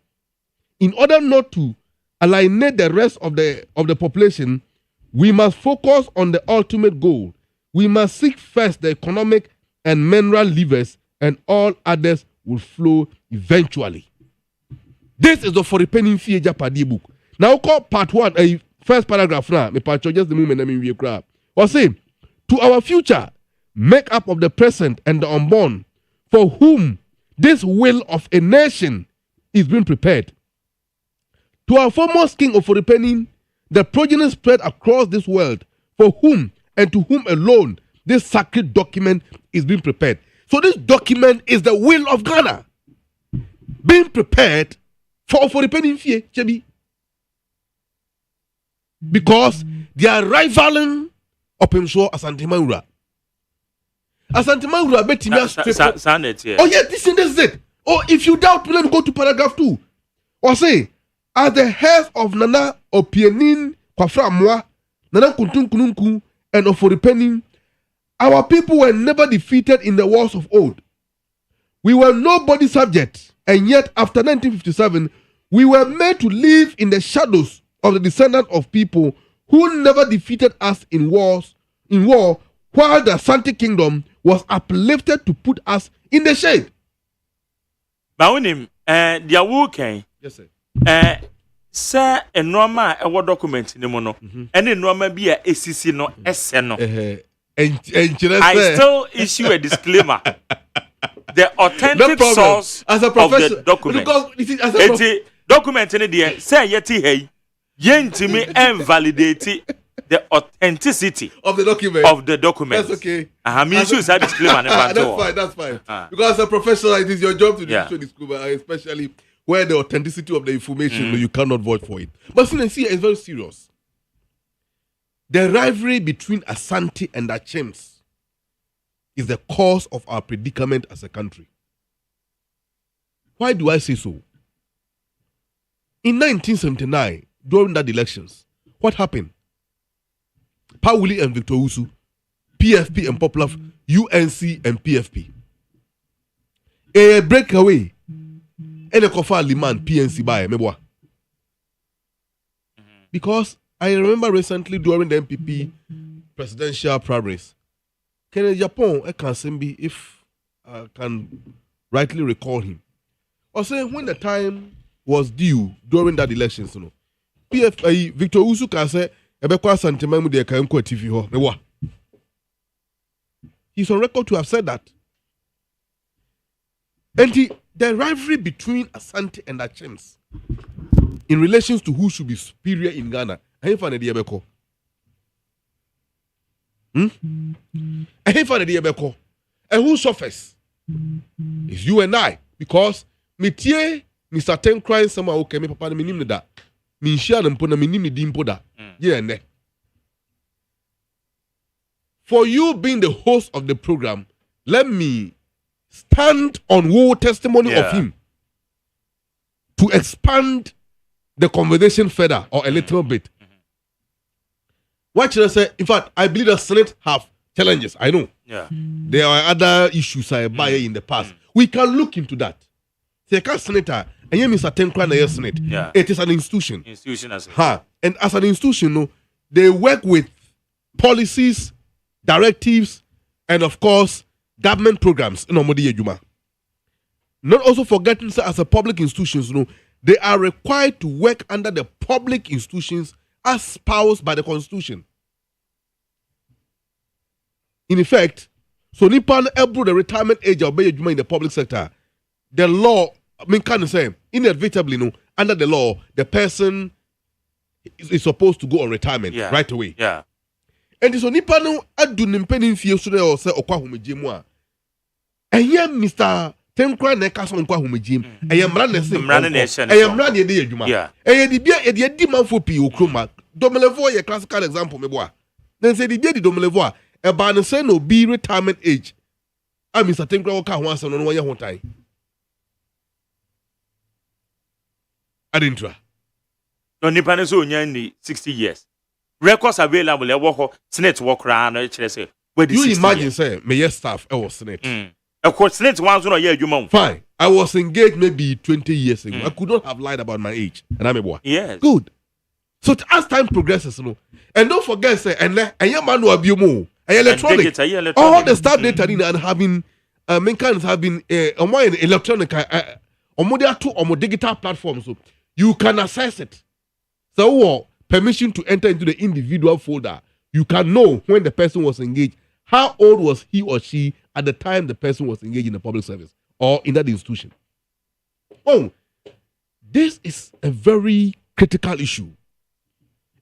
In order not to alienate the rest of the population, we must focus on the ultimate goal. We must seek first the economic and mineral levers, and all others will flow eventually. This is the Oforipeninfie Japadi book. Now call part 1, first paragraph now. Me patcho just the moment I mean we grab. Or say, to our future, make up of the present and the unborn, for whom this will of a nation is being prepared. To our foremost king of Oforipenin, the progeny spread across this world, for whom and to whom alone this sacred document is being prepared. So this document is the will of Ghana being prepared for Oforipeninfie, Chebi. Because they are rivaling Openshaw Asante Maura. Asante Maura bet him straight. Oh yeah, this is it. Oh, if you doubt, let me go to paragraph 2. Or say, as the heads of Nana Opienin Kwafra Mwa, Nana Kuntun Kununku, and Oforipenin, our people were never defeated in the wars of old. We were nobody subject, and yet after 1957, we were made to live in the shadows of the descendants of people who never defeated us in war, while the Asante Kingdom was uplifted to put us in the shade. Baunim, they are working. Yes, sir. A normal a document in the mono, and a normal be a ACC no SNO. I still issue a disclaimer. The authentic source as a of the document. Because document in the say yeti hey. Yentimi invalidate the authenticity of the document. That's okay. I mean, you should disclaimer. That's fine. Because as a professional, it is your job to do disclaimer, especially where the authenticity of the information you cannot vote for it. But see, it's very serious. The rivalry between Asante and Achems is the cause of our predicament as a country. Why do I say so? In 1979, during that elections, what happened? Pauli and Victor Usu, PFP and Popular, UNC and PFP. A breakaway, and a Kofa Liman, PNC by Meboa. Because I remember recently during the MPP presidential primaries, Kennedy Japan, Ekansembi, if I can rightly recall him, or saying when the time was due during that elections, you know, PF Victor Usu can say Ebekwa Santemamu de Kaimko TV ho mewa. He's on record to have said that. And the rivalry between Asante and Achems in relation to who should be superior in Ghana, I find the Ebeko. I find the Ebeko. And who suffers? It's you and I. Because Metier, Mr. Ten crying somehow, okay, me papa me nim that. For you being the host of the program, let me stand on whole testimony of him to expand the conversation further or a little bit. What should I say? In fact, I believe the Senate have challenges. I know. Yeah. There are other issues I buy in the past. We can look into that. Say, Senator, and you Mr. Tenkran Senate. Yeah. It is an institution. Institution as well. And as an institution, no, they work with policies, directives, and of course, government programs. Not also forgetting as a public institution, they are required to work under the public institutions as espoused by the Constitution. In effect, so nipa no the retirement age of in the public sector, the law, can say, inevitably, no, under the law, the person is supposed to go on retirement right away. Yeah. And so nipa no adu nimpeni fie so there say okwa homegye mu a. Eye Mr. Tenkra na ka so nkwa homegye mu. Eye mra na se. Eye mra na de adwuma. Eye di bia e di manfo pi okroma. Domelevo ye classical example me boa. Then say di bia di domelevo a e ba no say no be retirement age. A Mr. Tenkra wo ka ho asem no wo ye ho tai. Adintra. No nipa no so onya ni 60 years. Records available e wo ho Senate work ra no kire say. You imagine say me yes staff e was Senate. Of course, Senate one so yeah adwuma. Fine. I was engaged maybe 20 years ago. I could not have lied about my age. And I'm a boy. Yes. Good. So as time progresses, you know, and don't forget, say, and your man will be more. Electronic. All the staff data and having mankind is having electronic or digital platforms. So you can access it. So permission to enter into the individual folder. You can know when the person was engaged. How old was he or she at the time the person was engaged in the public service or in that institution? Oh, this is a very critical issue.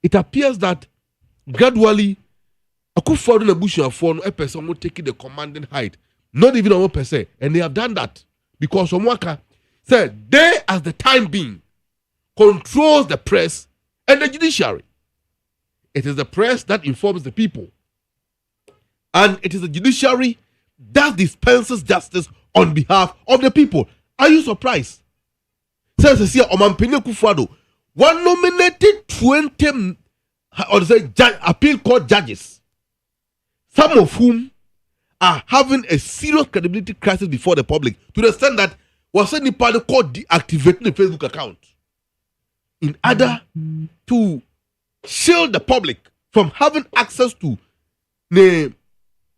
It appears that gradually, a person will take the commanding height, not even 1%, and they have done that because Omwaka said they, as the time being, controls the press and the judiciary. It is the press that informs the people. And it is the judiciary that dispenses justice on behalf of the people. Are you surprised? Says here, Omampene Kufuado, one nominated 20 appeal court judges, some of whom are having a serious credibility crisis before the public, to the extent that was any part of the court deactivating the Facebook account in order to shield the public from having access to the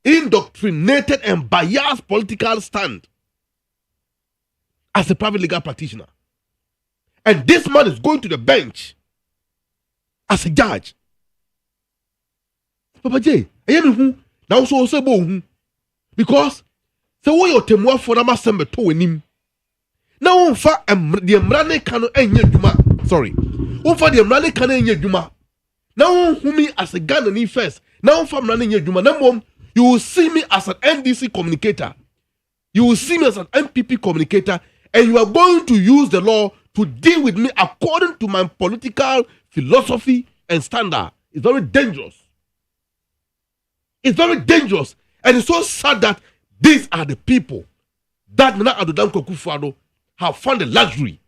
indoctrinated and biased political stand as a private legal practitioner. And this man is going to the bench as a judge. Papa J, I am who now so say bo because so what your temwa for na masembe to wenim. Now on fa the emrane kano enye dwuma. Sorry. On fa the emrane kano enye dwuma. Now who me as a Ghanaian first. Now on fa emrane enye dwuma. Na mom you will see me as an NDC communicator. You will see me as an MPP communicator, and you are going to use the law to deal with me according to my political philosophy and standard. It's very dangerous. It's very dangerous. And it's so sad that these are the people that Nana Addo Dankwa Akufo-Addo have found the luxury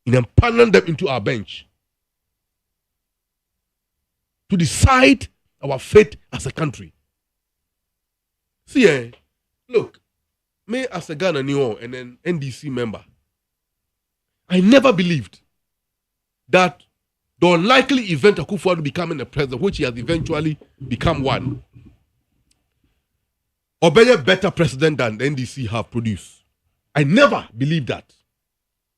in empaneling them into our bench to decide our fate as a country. See, look, me as a Ghanaian and an NDC member, I never believed that the unlikely event of Akufo-Addo becoming a president, which he has eventually become one, or be a better president than the NDC have produced. I never believed that.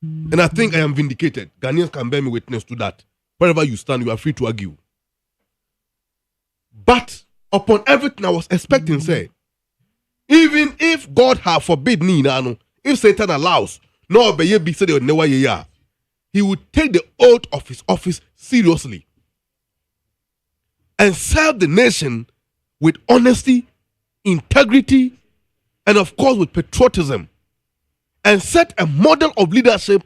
And I think I am vindicated. Ghanaians can bear me witness to that. Wherever you stand, you are free to argue. But upon everything I was expecting, say, even if God have forbid me, if Satan allows, no be said he would take the oath of his office seriously and serve the nation with honesty, integrity, and of course with patriotism, and set a model of leadership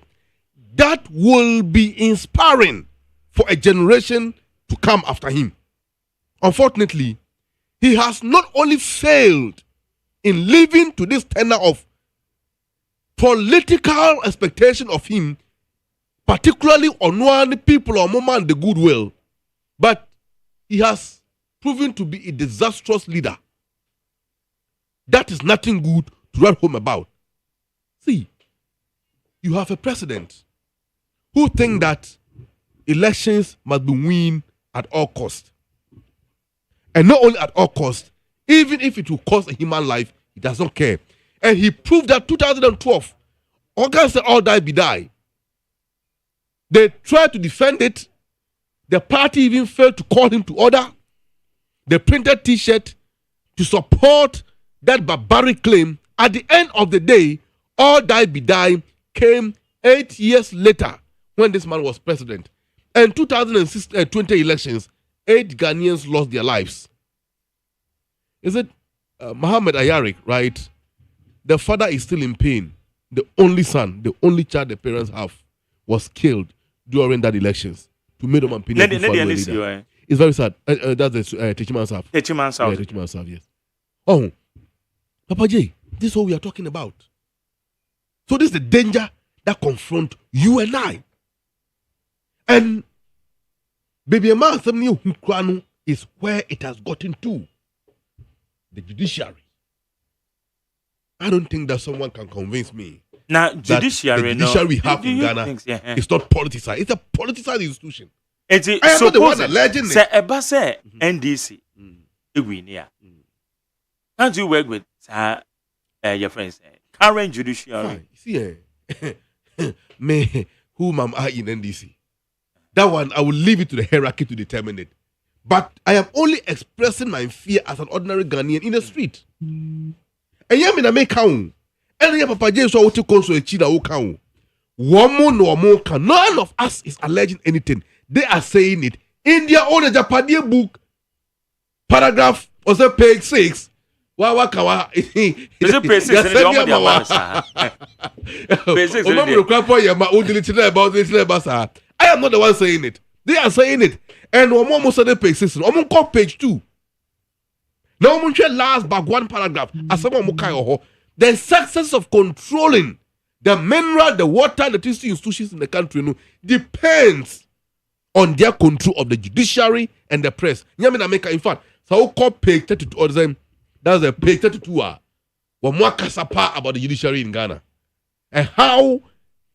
that will be inspiring for a generation to come after him. Unfortunately, he has not only failed in living to this tenor of political expectation of him, particularly on one people or moment the goodwill, but he has proven to be a disastrous leader. That is nothing good to write home about. See, you have a president who thinks that elections must be won at all costs. And not only at all costs, even if it will cost a human life, he does not care. And he proved that 2012, August said all die be die. They tried to defend it. The party even failed to call him to order. They printed T-shirt to support that barbaric claim. At the end of the day, all die be die came 8 years later when this man was president. And 2020 elections, 8 Ghanaians lost their lives. Is it Muhammad Ayarik, right? The father is still in pain. The only son, the only child the parents have, was killed during that elections to make them opinion. It's very sad. That's the Techiman South. Techiman South. Yeah, Techiman South, yes. Oh, Papa J, this is what we are talking about. So this is the danger that confront you and I. And baby, a man, is where it has gotten to. The judiciary. I don't think that someone can convince me. Now, judiciary, the judiciary we have in Ghana is not politicized. It's a politicized institution. I am not the one alleging it. Say, NDC, can't you work with your friends? Current judiciary. See, me, whom am I in NDC? That one, I will leave it to the hierarchy to determine it. But I am only expressing my fear as an ordinary Ghanaian in the street. And you mean make count. And you Papa James so to console a chida who count. None of us is alleging anything. They are saying it in their own Japanese book, paragraph was a page 6. Is it page 6? I am not the one saying it. They are saying it. And one more say page 6. One call page 2. Now we last back one paragraph. As someone the success of controlling the mineral, the water, the electricity institutions in the country depends on their control of the judiciary and the press. In fact, so call page 32. That's a page 32. One more kasapa about the judiciary in Ghana and how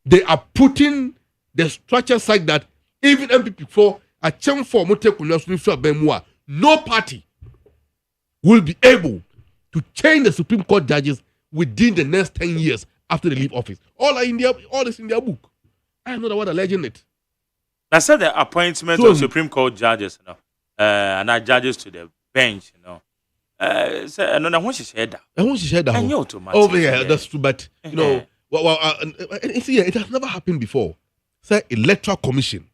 they are putting the structure like that. Even MP4 a champ for no party will be able to change the Supreme Court judges within the next 10 years after they leave office. All is in their book. I am not the one alleging it. I said the appointment of Supreme Court judges, and our judges to the bench, so no, when she said that. And when she said that, over here, that's true. But it has never happened before. Say electoral commission.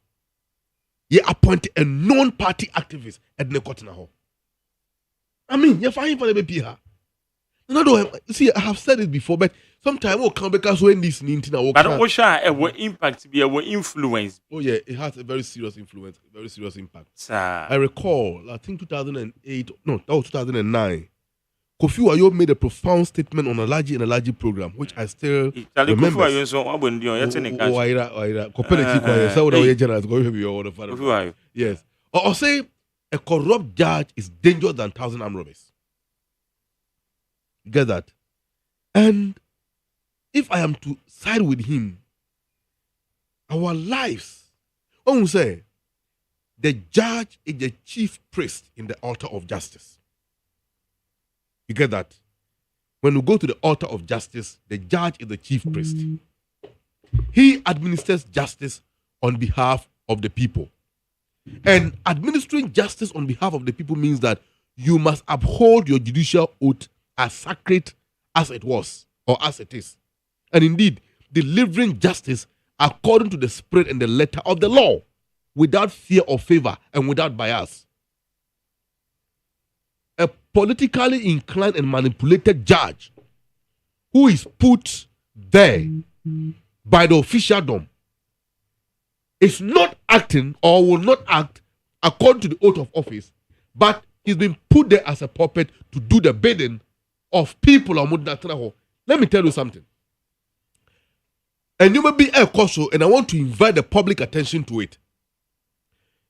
You appointed a non-party activist at the court now. I mean, you're fine for the baby here. No, see, I have said it before, but sometimes we'll come because when this Nintina but what shall will impact be a influence? Oh, yeah, it has a very serious influence, very serious impact. I recall, I think 2008, no, that was 2009. Kofi Wayo made a profound statement on a large program, which I still remember. Yes. Or say a corrupt judge is dangerous than 1,000 armed robbers. You get that? And if I am to side with him, our lives, I will say, the judge is the chief priest in the altar of justice. You get that? When we go to the altar of justice, the judge is the chief priest. He administers justice on behalf of the people. And administering justice on behalf of the people means that you must uphold your judicial oath as sacred as it was or as it is. And indeed, delivering justice according to the spirit and the letter of the law, without fear or favor and without bias. A politically inclined and manipulated judge who is put there by the officialdom is not acting or will not act according to the oath of office, but he's been put there as a puppet to do the bidding of people. Let me tell you something. And you may be a caution, and I want to invite the public attention to it.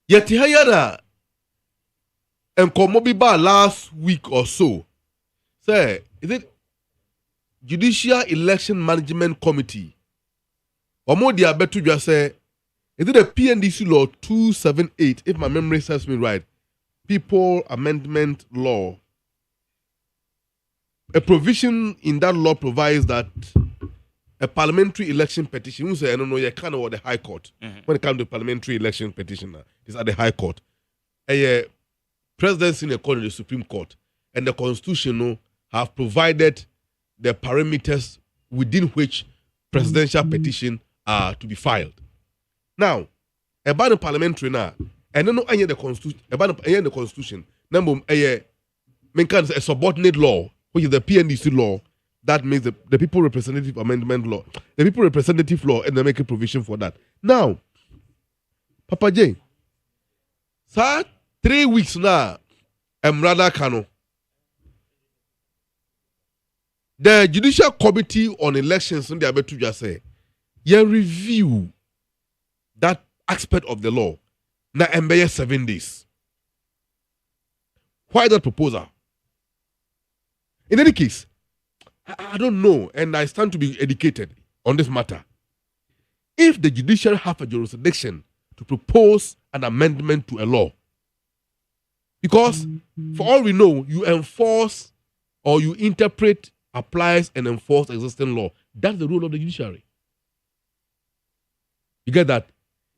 Yet here and Komobiba last week or so. Say, is it Judicial Election Management Committee? Or more dia better just say, is it a PNDC law 278, if my memory serves me right? People Amendment Law. A provision in that law provides that a parliamentary election petition, you say, I don't know, you kind of the High Court. When it comes to parliamentary election petition, it's at the High Court. A presidency in the Supreme Court and the Constitution have provided the parameters within which presidential petition are to be filed. Now, about the parliamentary now, and then any the Constitution, about the Constitution, number a subordinate law, which is the PNDC law. That makes the People Representative Amendment Law. The People Representative Law, and they make a provision for that. Now, Papa J, sir, 3 weeks now, rather Kano. The Judicial Committee on Elections, they are about to just say, you review that aspect of the law. Now, embedded 7 days. Why that proposal? In any case, I don't know, and I stand to be educated on this matter. If the judiciary have a jurisdiction to propose an amendment to a law, because for all we know, you enforce or you interpret, applies, and enforce existing law. That's the role of the judiciary. You get that?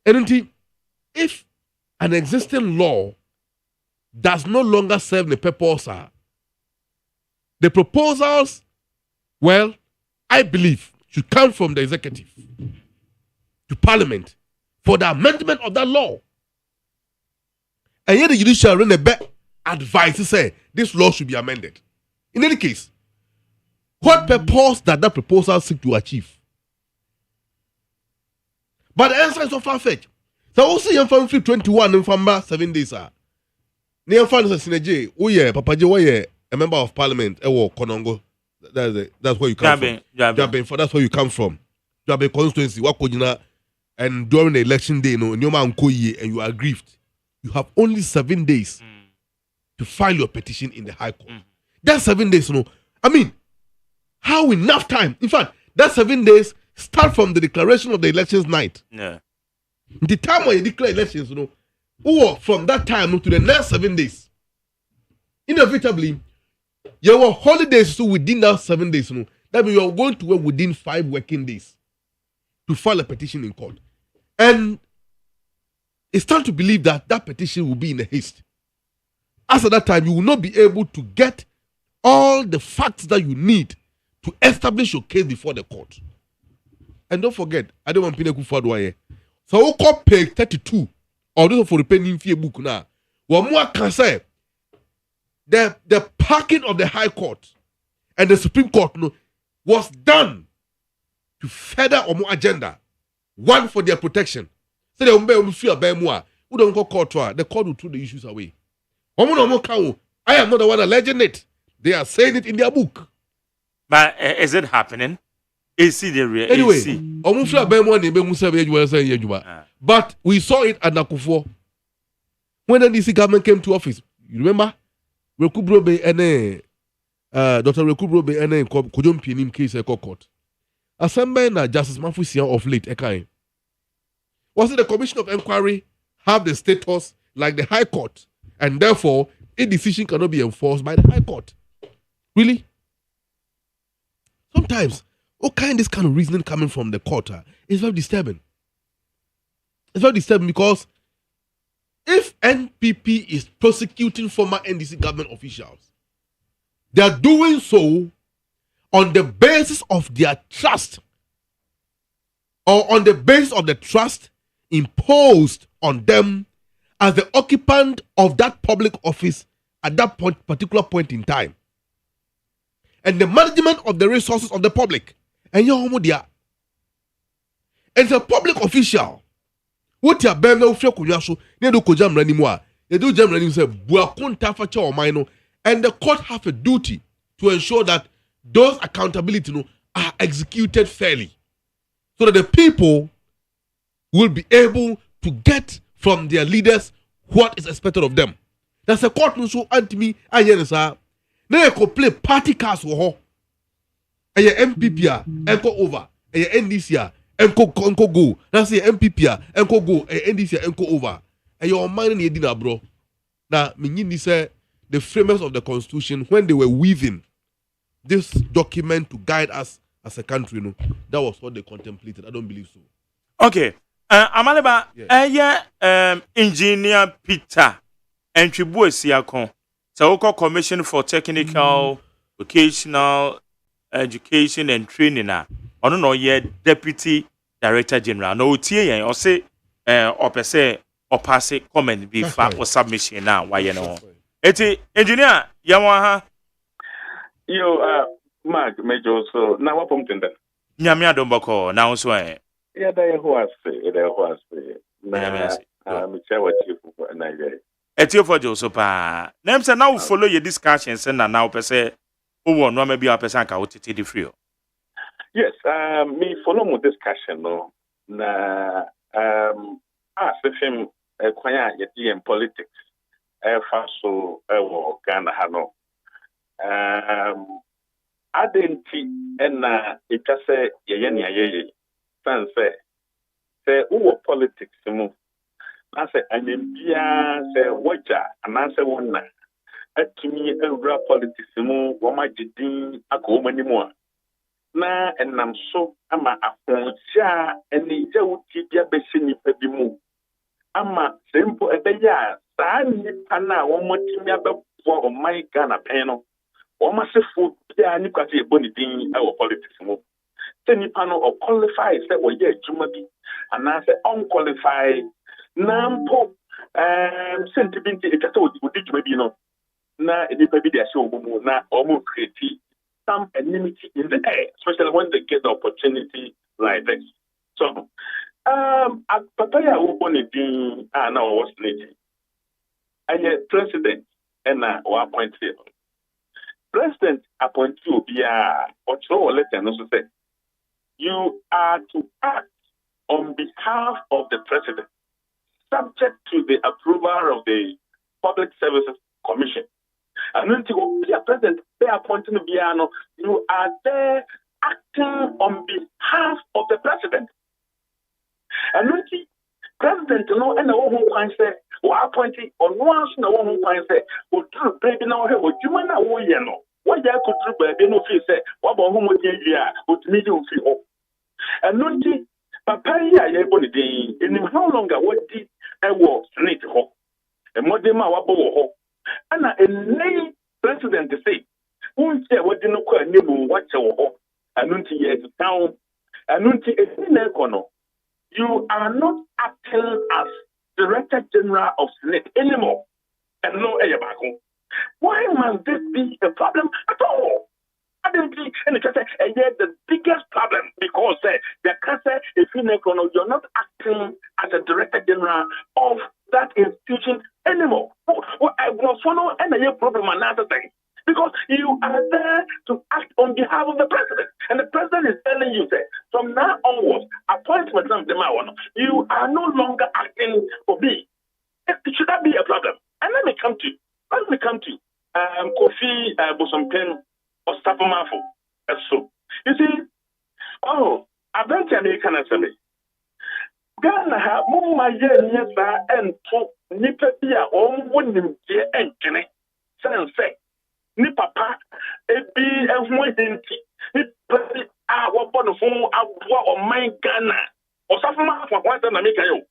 And if an existing law does no longer serve the purpose, the proposals, well, I believe, should come from the executive to parliament for the amendment of that law. And yet the judiciary advice to say this law should be amended. In any case, what purpose does that proposal seek to achieve? But the answer is so far-fetched. So also you from 21 and from 7 days. Near fund is a synergy. Oh yeah, Papa J, a member of parliament, Konongo. That's where you come from. That's where you come from. You have a constituency, and during the election day, and you are aggrieved. You have only 7 days to file your petition in the High Court. That 7 days, I mean, how enough time? In fact, that 7 days start from the declaration of the elections night. Yeah. The time when you declare elections, or from that time to the next 7 days. Inevitably, your holidays so within that 7 days, that means you are going to work within 5 working days to file a petition in court. And it's time to believe that that petition will be in a haste. As at that time, you will not be able to get all the facts that you need to establish your case before the court. And don't forget, I don't want Pineku Fadwaye. So we call page 32, or this for the pending fee book now. One more can say the packing of the High Court and the Supreme Court was done to further our agenda. One, for their protection. So they feel about more. We don't go court. The court will throw the issues away. I am not the one alleging it. They are saying it in their book. But is it happening? Is it the real? Anyway, but we saw it at Nakufo. When the DC government came to office, you remember? Rekubrobe and Dr. Rekubrobe and Kojom Pinim case at court. Assembly na Justice Mafusian of late, was it the Commission of Inquiry have the status like the High Court, and therefore a decision cannot be enforced by the High Court? Really? Sometimes, this kind of reasoning coming from the court is very disturbing. It's very disturbing because if NPP is prosecuting former NDC government officials, they are doing so on the basis of their trust, or on the basis of the trust imposed on them as the occupant of that public office at that particular point in time, and the management of the resources of the public. And you're homodia. As a public official, what your band of Fiokuyasu, they do Kojam anymore. They do Jam Renim say, Buakunta Facha or Mino, and the court have a duty to ensure that those accountability are executed fairly, so that the people will be able to get from their leaders what is expected of them. That's a court so anti-me, I say, they could play party cards for her. And your MPP enko over, and your NDC enko go. That's your MPP enko go, and NDC enko over. And your mind in dinner, bro. Now, Minini said the framers of the Constitution, when they were weaving this document to guide us as a country, that was what they contemplated. I don't believe so. Okay. Amaleba, engineer Peter and Chibu Siakon. So Commission for Technical, Vocational Education and Training. I don't know yet, Deputy Director General. No TA or say or per se or pass it comment be fat or submission now. Why you know? Eti engineer Yamaha. Mark Major so now what pumping then? Nyamia Dombako now so Yeah, they was I'm sure what you for Nigeria. Etio for Josopa. Names and now follow your discussions and now per se. Oh, no, maybe a person can take the free. Yes, me follow my discussion no. Na ask him kwanya yeti in politics. So Ghana hano. Adenti ena itase ye. Fan say who politics mu. I say anembia say waja and I say one na. Atumi ewura politics mu woma gidin akoma ni mu na enam so ama afontia eni jewuti bia besi nipa bi mu ama sempo ebeya saa nipa na womotimi abebo o my Ghana pen no woma sefo bia ni kwase eboni din ewo politics mu se nipa no o qualify se o ye adwuma bi ana se unqualified nampo sentibinti ekata odi dwuma bi no na nipa bi dey show mu na almost create some enmity in the air, especially when they get the opportunity like this. So, Papaya Uboni being now was lady. And yet, president and appointed. President appointed you via or letter and also said, you are to act on behalf of the president, subject to the approval of the Public Services Commission. And when you be a president, they are appointing Biano, you are there acting on behalf of the president. And when the president, and the one who can say, or appointing on once, no one who can say, or true baby now, or you want to know, what there could do, baby, no fee say, what about whom would you would medium fee. And when the Papaya, in how long what did I was need to hope, and what they wabo. And a lay president to say, who said what didn't quite name what you are town, you are not acting as Director General of Senate anymore. And no Ayabako. Why must this be a problem at all? I didn't see any the biggest problem because the cancer is you're not acting as a Director General of that institution anymore. I will follow any problem another thing. Because you are there to act on behalf of the president. And the president is telling you that from now onwards, appointment you are no longer acting for me. Should that be a problem? And let me come to Kofi Bosompen or Stapomafo. So you see, I've been to American Assembly. Ghana ha mumma ye nyesa ento nipa bia wonim tie enkene sense ni papa ebi ehun edenti ni papa a wo bono fun aboa o man Ghana osafuma afọ kwanta na meka yo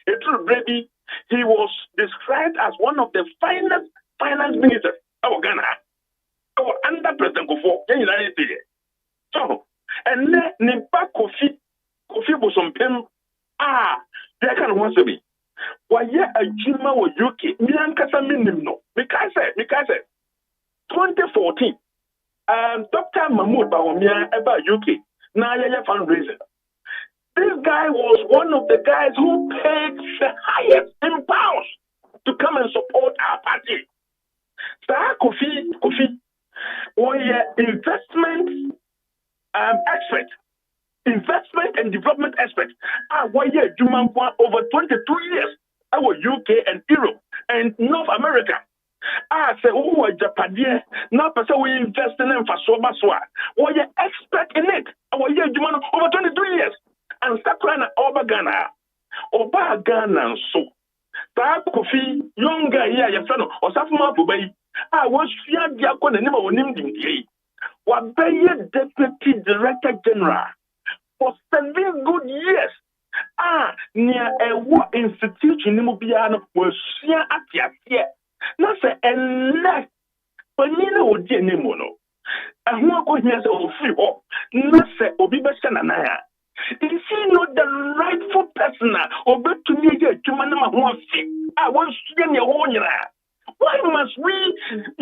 etru baby he was described as one of the finest finance ministers of Ghana under President Kofo yen United States. So and nipa Kofi Bosompem they can want to be. Why a Jima or UK, Miankasa Minim no. Because 2014, Dr. Mahmoud Bawumia about UK, Naya fundraiser. This guy was one of the guys who paid the highest in pounds to come and support our party. Sir Kofi, investment expert. Investment and development experts are over 22 years. Our UK and Europe and North America. Say, Japan, now person we invest in them for so much. What you expect in it? Our year over 22 years. And Sakrana Oba Ghana so. That Kofi, younger here, your son, or Safuma Bubai. I was fear Diakon and never named him. Wabeye Deputy Director General for 7 good years. Near a war institution in Mubiano was sheer at Yasia. Not say a left, but Nina would be a mono. And who are going here to free war? Not say Obiba Sananaya. Is he not the rightful person or bet to me to manama who are sick? I want to get your own. Why must we,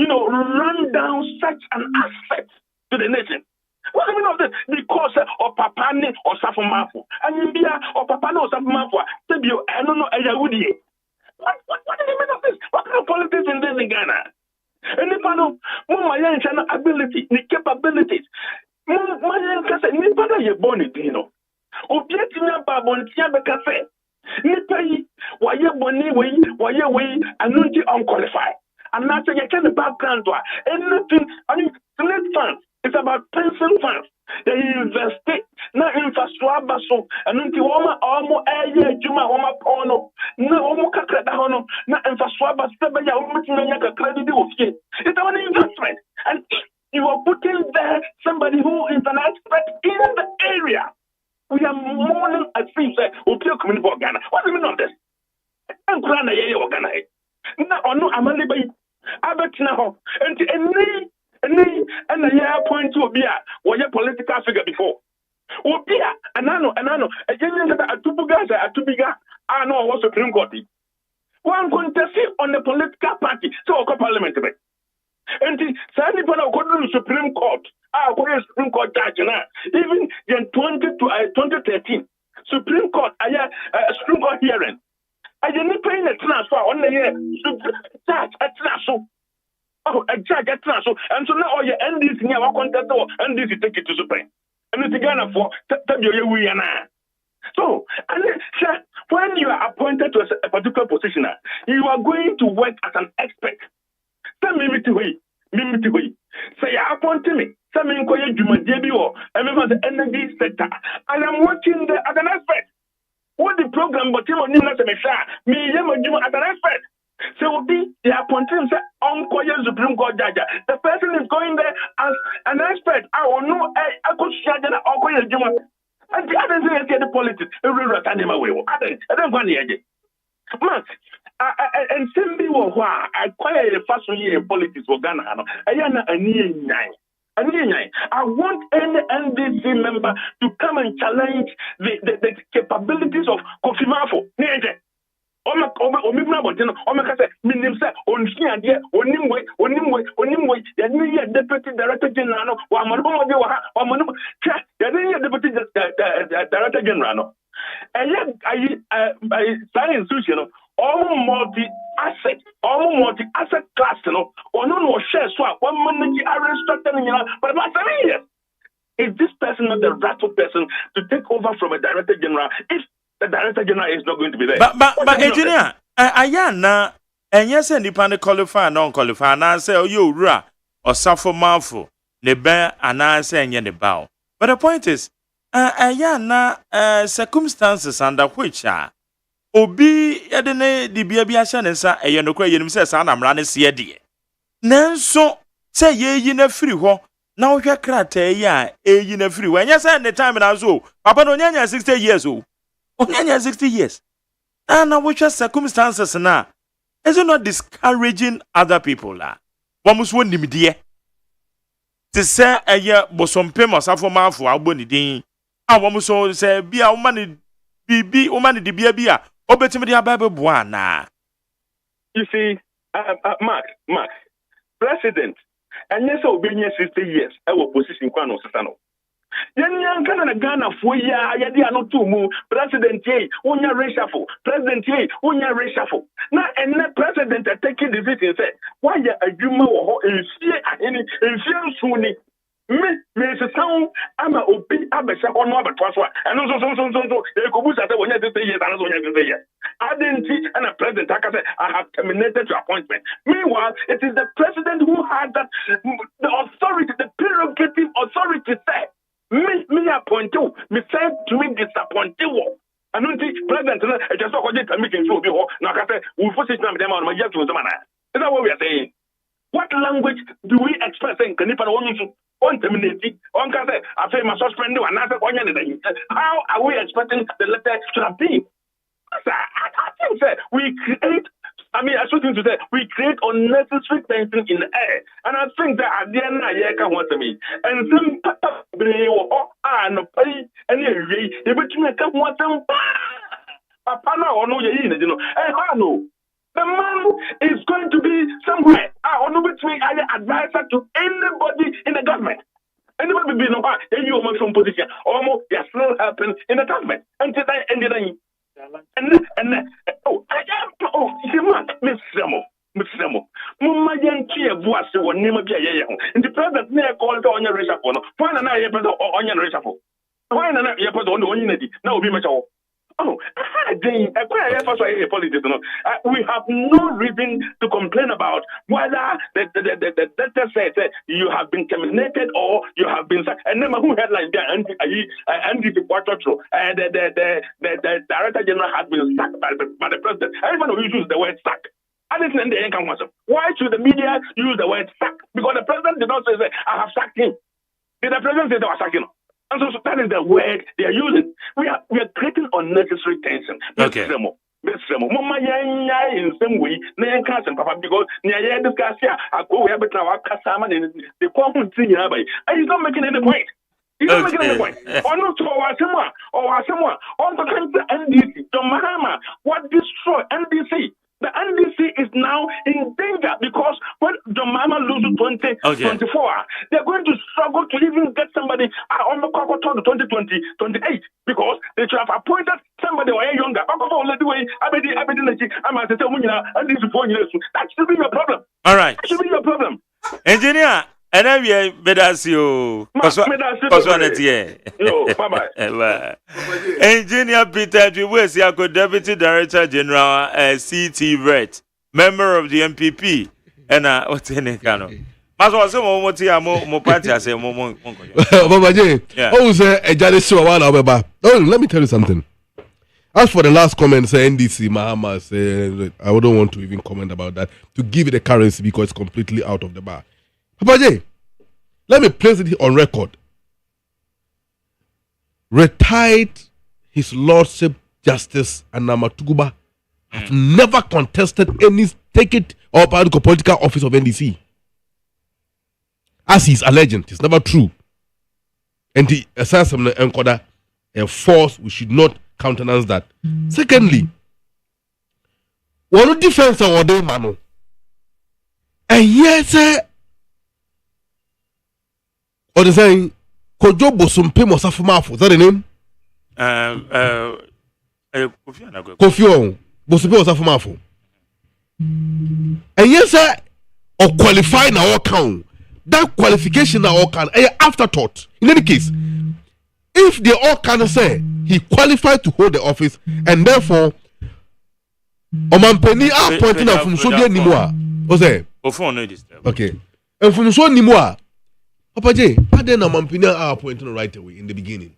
run down such an asset to the nation? What do you mean of this? Because of Papani or Safumafu. And India or Papani or Safumafu. I don't know, what do you mean of this? What kind of politics in this in Ghana? And if I know, my ability, the capabilities, my you born it, Objetina Babontia Becafe. Nipai, why you money way, and not unqualified. And not a kind of background to anything. I mean, funds. It's about pension funds. They invest it. Now, infrastructure, so, and until almost a year, Juma, Homa Pono, no Homo Cacreta Hono, not infrastructure, Stabaya, Homo credit. It's an investment. And you are putting there somebody who is an expert in the area. We are mourning as things that will be a community for Ghana. What do you mean of this? I'm glad I hear you, Ghana. No, I'm only by Abetina, and the year point to be a political figure before. Obia, Anano, a genuine at Tubugaza, at Tubiga, I know what's Supreme Court. One contested on the political party, so parliament. And the Sandy Pana go to the Supreme Court. Supreme Court judge now. Even in 2013, Supreme Court, Supreme Court hearing. I didn't pay the transfer on the year. Judge at transfer. A judge at transfer. And so now all your NDC near our contest or NDC take it to Supreme. And it's Ghana for Tabuya. So, and when you are appointed to a particular position, you are going to work as an expert. Say, appointed me. Some inquiry, you might debut, and the energy sector. I am working there as an expert. What the program, but you will not me, as an expert. So, be the appointment on Supreme Court judge. The person is going there as an expert. I will know I could share the Okoya Juma. And the other thing is the politics. I don't want to Mark, and simply why I acquire a first year in politics for Ghana. I want any NDC member to come and challenge the capabilities of Kofi Mafo. Deputy Director General, Director General. And yet, I institution all multi-asset class, or no share swap, one money structure, but about 7 years. Is this person not the rightful person to take over from a Director General if the Director General is not going to be there? But engineer, Ayana, and yes, and depend qualify, non-qualify, and I say, oh, you ra or suffer mouthful, the bear, and I say, and the bow. But the point is, circumstances under which Obi Edene di Bia Shanesa, a Yanokra himself, and I'm running see a dear. Nanso, say ye in a free ho, now your crate ya, in a free when yes, and the time and I so, Papa Onyanya 60 years old. Onyanya 60 years. And now which circumstances now is it not discouraging other people? Almost one dear. To say a year bosompe masafo manfo abonidin. I want to say, be a woman, be woman, the beer, obetime the Bible buana. You see, Mark, President, and yes, obedience 60 years, I will position Kwano Sasano. Yan Ghana for ya, Yadia no two move, President Ye, Unya reshuffle, President Ye, Unya reshuffle. Now, and the President taking the decision said, why a Juma or in fear soon. Me sound I'm a OP Abesha or no transfer. And also they could say when you say yes and when you say yes. I didn't see and a president I have terminated your appointment. Meanwhile, it is the president who had that the authority, the prerogative authority said. Me appoint you, me said to me disappoint you. And don't think president I just saw a meeting to be now I say we force it them on my year to the man. Is that what we are saying? What language do we express in Kanipa? on terminate, on can say, I say my suspend you another one. How are we expecting the letter to have been? I think that we create. I mean, I should to say we create unnecessary tension in the air, and I think that at the end, I can want me. And some people are no pay any way. If you can want them, Papa, no, no, you know, and I know. The man is going to be somewhere. I want to be an advisor to anybody in the government. Anybody be no part, then you want some position. Almost they are still helping in the government. Until then, Miss Samo. Mumma Yankee of was the one name of Yayan. And the president near called on your reshuffle. Why not I ever on your reshuffle? Why not you put on the one unity? No, be much all. Oh, we have no reason to complain about whether the letter says that you have been terminated or you have been sacked. And then who headline there and the director general has been sacked by the president. Everyone will use the word sack. Why should the media use the word sack? Because the president did not say I have sacked him. Did the president say they were sacking him? And so that is the word they are using. We are creating unnecessary tension. Okay. Mama in some way, Papa, because near discuss here, I go where but now the common thing, and he's not making any point. He's not making any point. Or not to someone, on the country NDC, the Mahama, what destroy NDC? The NDC is now in danger because when Jomama loses 2024, they're going to struggle to even get somebody on the Kokoton to 2028 because they should have appointed somebody or younger. That should be your problem. All right. That should be your problem. Engineer. And then we bedas you. Bye-bye. Engineer Peter Dwiwesiako, Deputy Director General, CT Vet, member of the MPP. And what's in it, Kano? Let me tell you something. As for the last comment, say NDC, Mahama, say, I don't want to even comment about that, to give it a currency because it's completely out of the bar. Papa J, let me place it on record. Retired His Lordship Justice Anama Tuguba have never contested any ticket or political office of NDC. As he's alleging, it's never true. And the assassin encoder a force, we should not countenance that. Secondly, one defense of the mano. And yes, or the saying, Kojo Bosumpe Mosafumafo, is that the name? Kofi Bosumpe Mosafumafo. And yes, sir, or qualify na all count. That qualification na all can afterthought. In any case, if they all can say he qualified to hold the office and therefore Omampeni appointing of Funsodia Nimua. What's that? Okay. And Funso Nimua. Papa J, how then Omampeni are appointing right away in the beginning?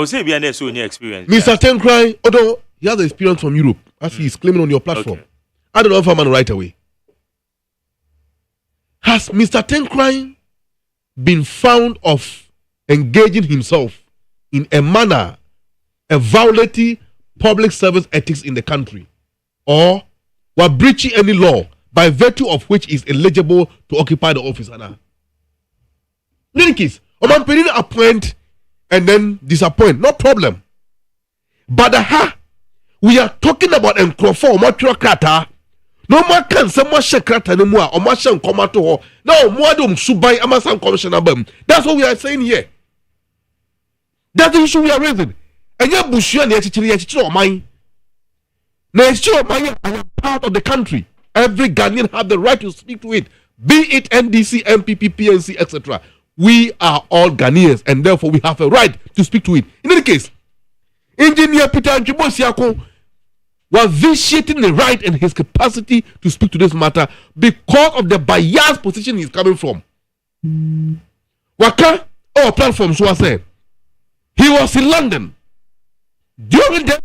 Say be an experience. Mr. Tenkrai, although he has the experience from Europe, as he is claiming on your platform. Okay. I don't know if I'm on right away. Has Mr. Tenkrai been found of engaging himself in a manner, a violating public service ethics in the country, or were breaching any law by virtue of which is eligible to occupy the office? In any case, Oman appoint and then disappoint, no problem. But we are talking about Nkrofo Omotrokrata. No more can someone shekrata anymore or mashan come to her. No more dum subai amasan commissioner bem. That's what we are saying here. That's the issue we are raising. And your bush and the mine. I am part of the country. Every Ghanaian have the right to speak to it. Be it NDC, MPP, PNC, etc. We are all Ghanaians and therefore we have a right to speak to it. In any case, Engineer Peter Dwiwesiako was vitiating the right and his capacity to speak to this matter because of the biased position he's coming from. Waka, our platform, so I said, he was in London during the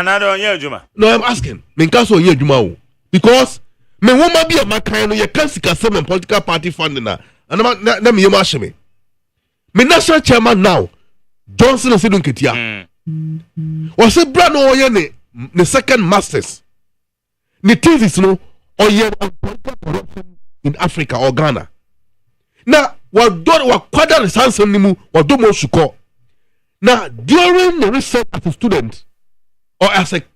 Another year, Juma. No, I'm asking. Menkaso ye Juma. Because me woman be a makano ye can seek a political party funding na. And I'm me yamashime. Me national chairman now. Johnson and Sidon Ketia. Was a brand or ye the second masters. The thesis no or ye political corruption in Africa or Ghana. Now, what do what quadra results nimu or do more shuko. Now, during the research as a student or as a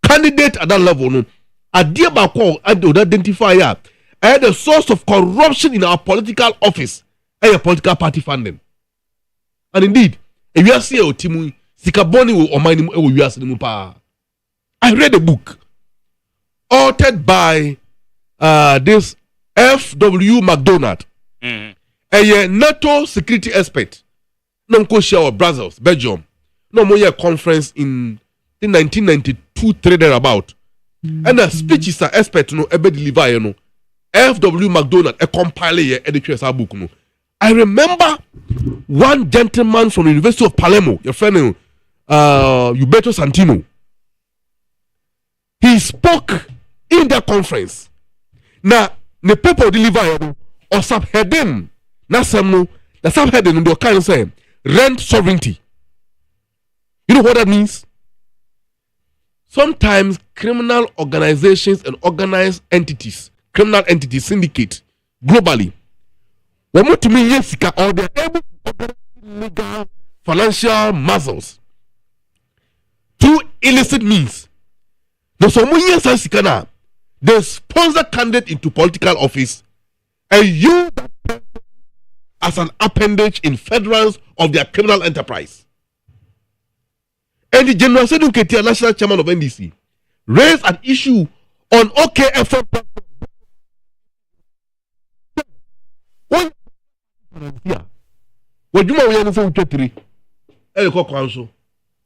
candidate at that level, no, I dear call I would identify the source of corruption in our political office and a political party funding. And indeed, if you are seeing Timu, Sikaboni will mind him. I read a book authored by this F.W. McDonald, a NATO security expert. No share of Brussels, Belgium. No more conference in 1992 trader about. And a speech is an expert no ebe deliver you know. F.W. McDonald a compiler editor book no. I remember one gentleman from the University of Palermo, your friend Uberto Santino. He spoke in that conference. Now, the people deliver or subheading. Na some the subheading the kind of say rent sovereignty. You know what that means? Sometimes criminal organizations and organized entities, criminal entities, syndicate globally, want to mean yes, or they're able to organize legal financial muscles through illicit means. The Somunian they sponsor candidate into political office and use that person as an appendage in federals of their criminal enterprise. And the General Sedu Ketia, national chairman of NDC, raised an issue on OKFM. What you know, we are three. Eliko Council.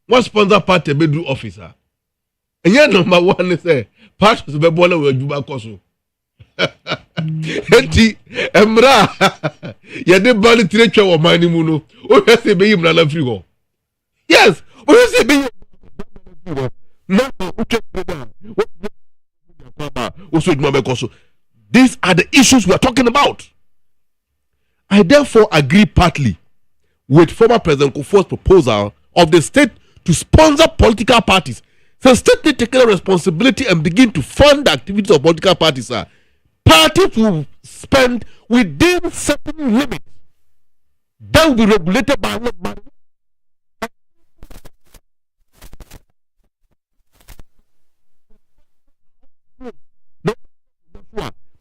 One sponsor party bedroom officer. And yet, number one is a part of the Bola with Juba Koso. Enti emra ya de bali tire wa mani mu no o hwese be yim na free go. Yes, o hwese be yim na o check down. These are the issues we are talking about. I therefore agree partly with former President Kufuor's proposal of the state to sponsor political parties. So state need to take responsibility and begin to fund the activities of political parties. Parties will spend within certain limits that will be regulated by money.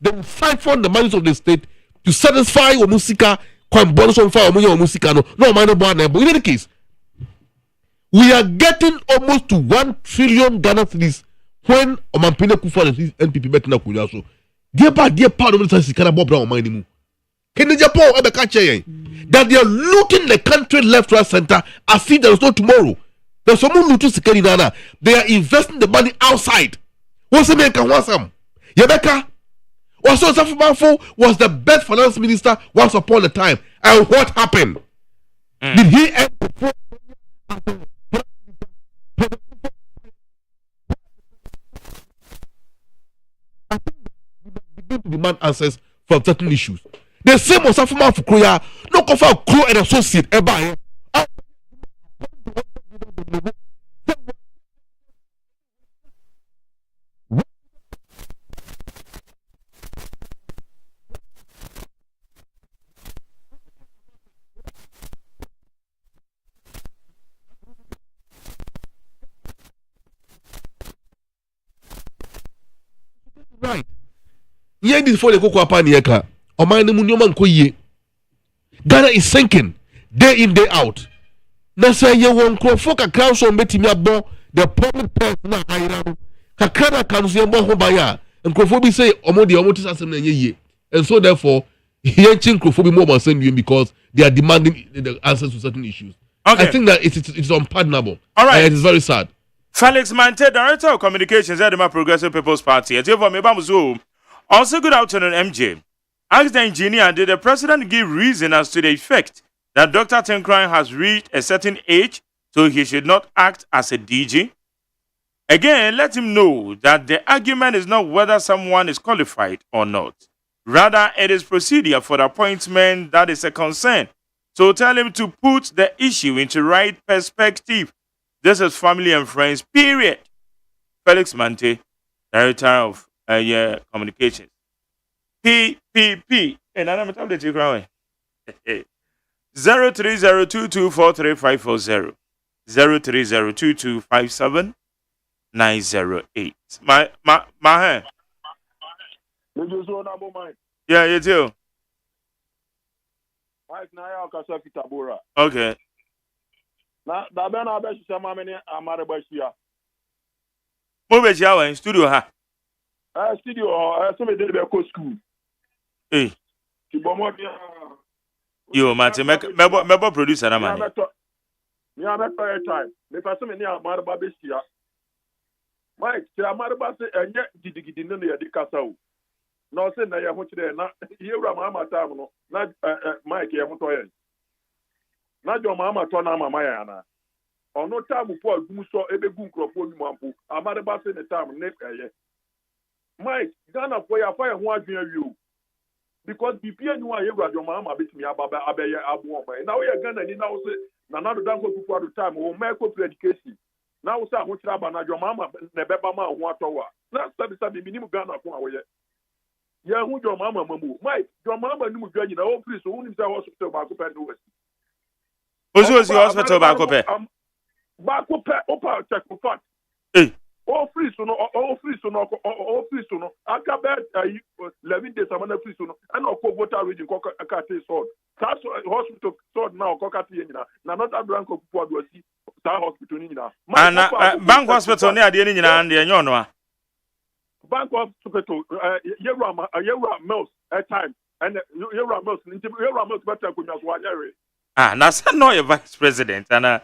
They will siphon the money of the state to satisfy Omusika, bonus on fire, Omusika, no money, in any case, we are getting almost to 1 trillion Ghana cedis when Omampine Kufuor and NPP betina Kunyaso. Dear part of the Sikana Bob Brown money. Can Japan ever catch that they are looting the country left, right, center as if there is no tomorrow? There's someone looting Sikani Nana. They are investing the money outside. What's the man can want some? Yabeka also Safumafo was the best finance minister once upon a time. And what happened? Did he end before? To demand answers from certain issues. The same was from Korea. No cover crew and associate ever. Right. Yen this for the cocoa paniaka. O man munyoman koye. Ghana is sinking day in, day out. Na say ye won crofo kakra so betimi abo the public purse na haira. Kakra kan so yembo ho baya. Crofo bi say omo de omo tisasem na ye. And so therefore yen chin crofo bi more man send you because they are demanding the answers to certain issues. Okay. I think that it's unpardonable. All right. And it is very sad. Felix Mante, Director of Communications at the Progressive People's Party. Also, good afternoon, MJ. Ask the engineer, did the president give reason as to the effect that Dr. Tenkran has reached a certain age So he should not act as a DG. Again, let him know that the argument is not whether someone is qualified or not. Rather, it is procedure for the appointment that is a concern. So tell him to put the issue into right perspective. This is family and friends, period. Felix Mante, Director of Communications. PPP. And I'm going to tell you, 0302243540. 0302257908. My hand. Yeah, you too. Okay. Move it in studio, huh? Studio, some of the school. Hey. You, Martin, member producer, man. Yeah, I'm time. The person in here, Marba Bestia. Mike, Marba say, and yet, did no near the castle. No, say, I want to not here, Mamma Tavano, not Mike, I want to not your Mamma Tonama Mayana. Or no time before Guso, every book of Mampu, a Marba in the time, next year. Mike, Ghana for your fire, one you. Because BPN, you are your Mamma beat me about Abbey Abu. Now we are Ghana, and now say, Nana don't go before the time, or medical education. Now, sir, what's about your mamma, Nebama, Watawa. Last time, the minimum Ghana for our year. Yeah, who your mamma, Mamu? Mike, your mamma knew Johnny, the old priest who himself hospital back up and do it. Who's the hospital back up? Back up, Opa, check for fact. All free so no, all free so no. I can't bet 11 days. I'm on a free so no. I know water region, Cockati sword. That's hospital sword now, Cockati. Now, not a blank of what was that hospital. And Bank Hospital near the end, and the Yono. Bank Hospital, Yera Mills at time, and Yera Mills, better than one area. That's not your vice president, and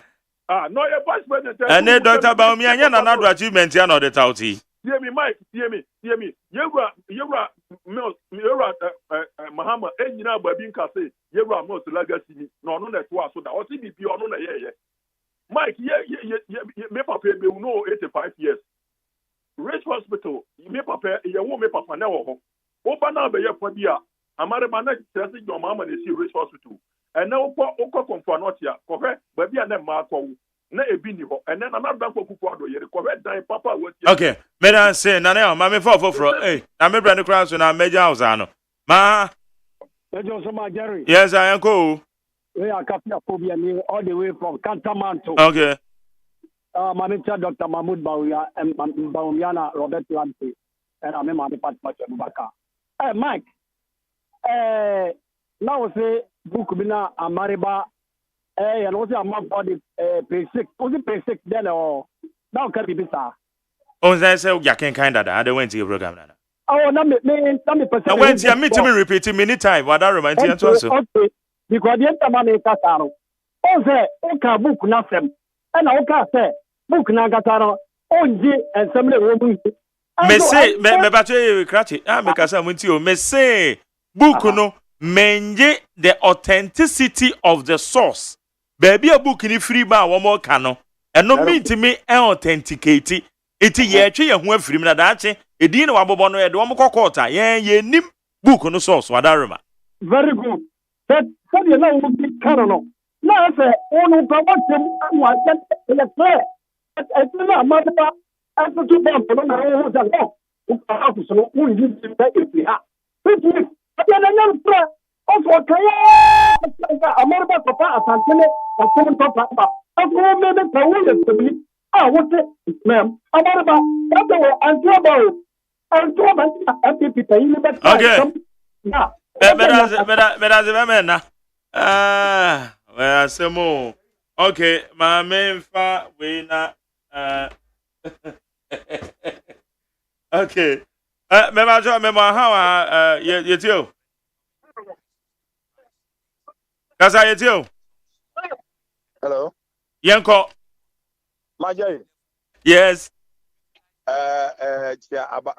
no, your vice president. And then Dr. Baumian and another achievement here on the Tauti. Hear me, Mike. Hear me. Yera Mills, Mahama, and you know, by being Cassay, Yera Mills legacy. No, that was so that was CBP or no, yeah. Mike, me papa, you know, 85 years. Rich Hospital, you may papa, you won't make papa now. Open up a for dia. Amarabana, your mama, they see Rich Hospital. And now, Oko for not yet, correct, but be a name Marco, ne a biniho, and then another bank of Kukwado, you correct, dying papa. Okay, may I say, Nana, Mammy for hey, I'm a brand cross when I made Jausano. Ma, Jerry. Yes, I am cool. We are Captain Phobia all the way from Cantamanto. Okay. Manager Dr. Mahmoud Bauya and Baumiana Robert Lampy, and I'm a man department of Baka. Hey, Mike. Now say book bina Amariba and also a month for the P6. Was it P6 then or now can be bizarre? Oh, that's so you can kind of that. I went to your program. Oh, no, me. I went to meet me repeating many times. What I remind you also. Okay, because the Entamane Cataro. Oh, say, okay, book nothing. And okay, say, book Nagataro. Oh, and some little me say, me battery cratchy. I make us went to you. Me say, book no. Menje the authenticity of the source. Baby a book in free bar one more cano. And no mean to me authenticate it. It's a year tree and one free na dache. A dinner wabono at one more quarter. Ye nim book on the source. Wadarima. Very good. That you know would be canon. Now I say, oh no, but what in a prayer. I do not matter. After 2 months, I don't know who's a law. Who are so who you if we have. Also, America Papa Asantene, a common papa. As well, maybe Paul to me. Ah, what it, ma'am? America, that's all I'm trouble. I'm trouble. I'm people. You never okay. Yeah. But well, some more. Okay, my main fa we na okay. Remember how you too. Kasa you too. Hello. Yanko. Majay. Yes.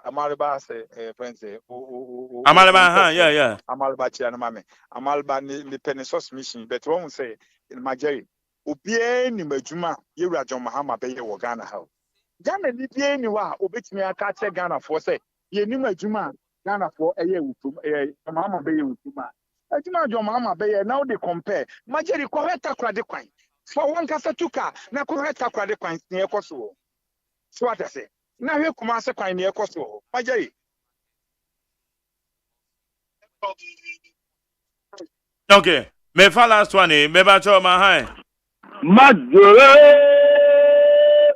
Amaliba say friends say. Amaliba, yeah. Amaliba chia no mame. Amaliba ni penny sauce mission, but one say Majay. Obie ni majuma yewura John Mahama beye wo Ghana ha. Ghana ni bie ni wa obetimi aka che Ghana for say ye ni majuma Ghana for eye wutum John Mahama beye wutuma. Ajuma John Mahama beye now they compare. Majeri ko heta kra de kwan. For one kasa tuka na ko heta kra de kwan ne ekoso. So what I say. Na hwe kuma se kwan ne ekoso. Majeri. Okay. Me fa last one me ba cho ma hai. Majore.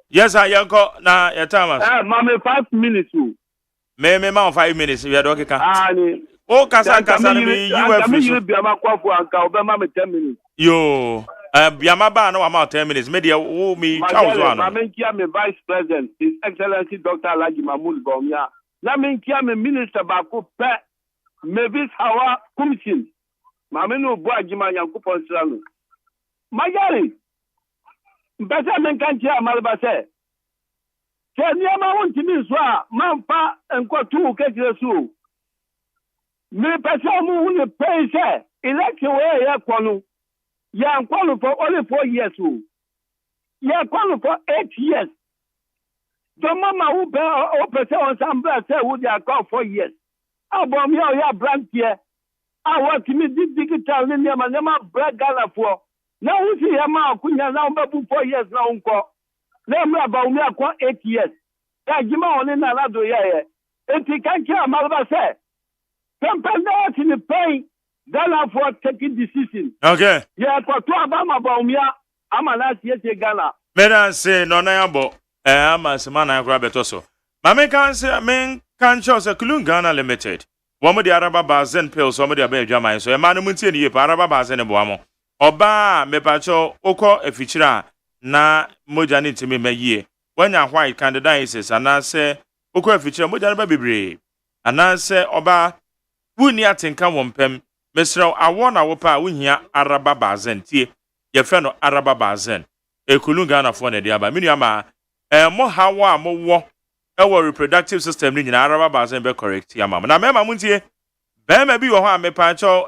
Yes, I yanko na your time. Mama 5 minutes. Me ma 5 minutes. We are talking. Ani. O kasa me you were free. You be ma kwafu anka obema me 10 minutes. Yo, biama ba na wa 10 minutes. Me dia wo me twa zo ano. Mama nkia me vice president, His Excellency Dr. Alhaji Mahmoud Bawumia. Na me nkia me minister ba ko pe Mavis Hawa Commission. Mama no bo AGYEMAN Yankopon Srano. Majari. Mbese men kan tia malba se. Ke niama wonti mi so a manfa enkotu kekire so. Me pese mu hu ne pay se election we ya kwonu. Ya kwonu for only 4 years o. Ya kwonu for 8 years. So mama who be o pese on sambra se who dey call 4 years. Abom ya brand here. I want to meet digital ni niama brand Ghana for. Now we see him out, Kunya now 4 years now unko. Let me about me 8 years. AGYEMAN on in another year. And he can't care Malba say. Compare in the pain, Ghana for taking decision. Okay. Yeah, for 2 about me, I'm a last year Ghana. Meda say no na yabo. Ama semana ya grab etoso. Mame kan say men kan show say Kulun Ghana Limited. Womo di Araba Bazen pills, womo di abe AGYEMAN. So e manu muntie ni ye pa Araba Bazen e boamo. Oba mepacho oko efichira na moja ni ntimi mayie wanya white candidates anase oko efichira moja ba bebre anase oba wuni atenka wompem mesra awona wopa wuhia Araba Bazen tie ye fe no Araba Bazen Kulun Ghana fo na dia ba minu ama mo hawa mo wo ewo reproductive system ni nyina Araba Bazen be correct ya ma na mema muntie Bema bi wo ho a mepacho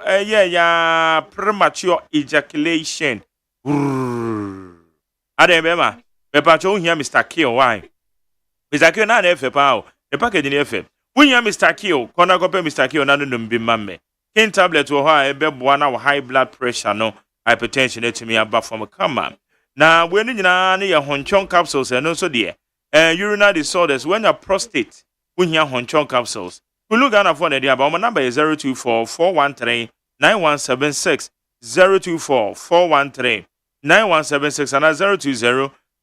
ya premature ejaculation. Ade bema mepacho hia Mr. Kill why? Mr. Kill na efe pa o. E package ni efe. Wunya Mr. Kill, kona kope Mr. Kill na no bi mamme. Kin tablet wo ho a ebe boa na high blood pressure no, hypertension etimi aba from kama. Na we ni nyina na ye honchon capsules no so de. Urinary disorders when your prostate wunya honchon capsules. Kulun Ghana for the our number is 024-413-9176 024-413-9176 and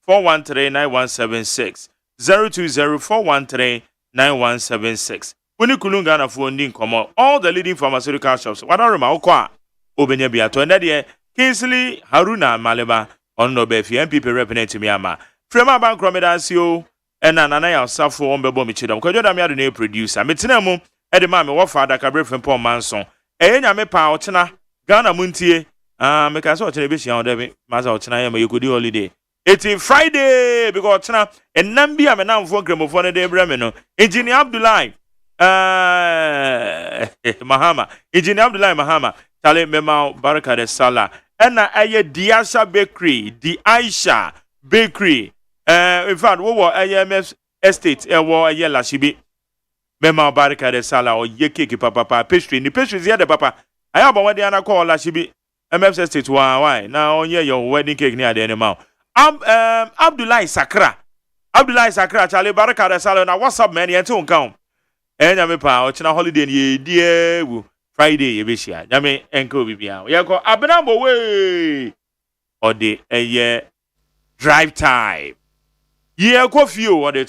020-413-9176 020-413-9176. When you Kulun Ghana for ndin komo all the leading pharmaceutical shops what are ma okwa obenya biato and there Kingsley Haruna Maleba on no be MPP representative me ama Frema Bank Romedasio ena nana ya safo ombebo mi chidam ko joda mi ade na producer metina mu e de ma me wo father ka brefem pon manson enya me pa ochena Ghana muntie me ka so ochena be hia odabe ma za ochena ya ma yekodi holiday eti Friday because ochena enam bia me namfo gremofo ne de breme no engineer Abdullahi Mahama engineer Abdullahi Mahama tale mema baraka de sala ena aye Diasha Bakery Di Aisha Bakery in fact, we were AMF estate, we ye la shibi. Mema barika de sala or ye cake papa pastry. Ni pastry is here the papa. I have a wedding and I call la shibi. MF estate why? Now on your wedding cake near the animal. Abdullahi Sakra. Abdullahi Sakra, Charlie barika de sala. Now what's up, man? You don't count. And I'm a power. China holiday ye dear Friday ye wish ya. Yame enko bibia. Ya ko abnambo way. Or the a year drive time. Yeah, coffee or the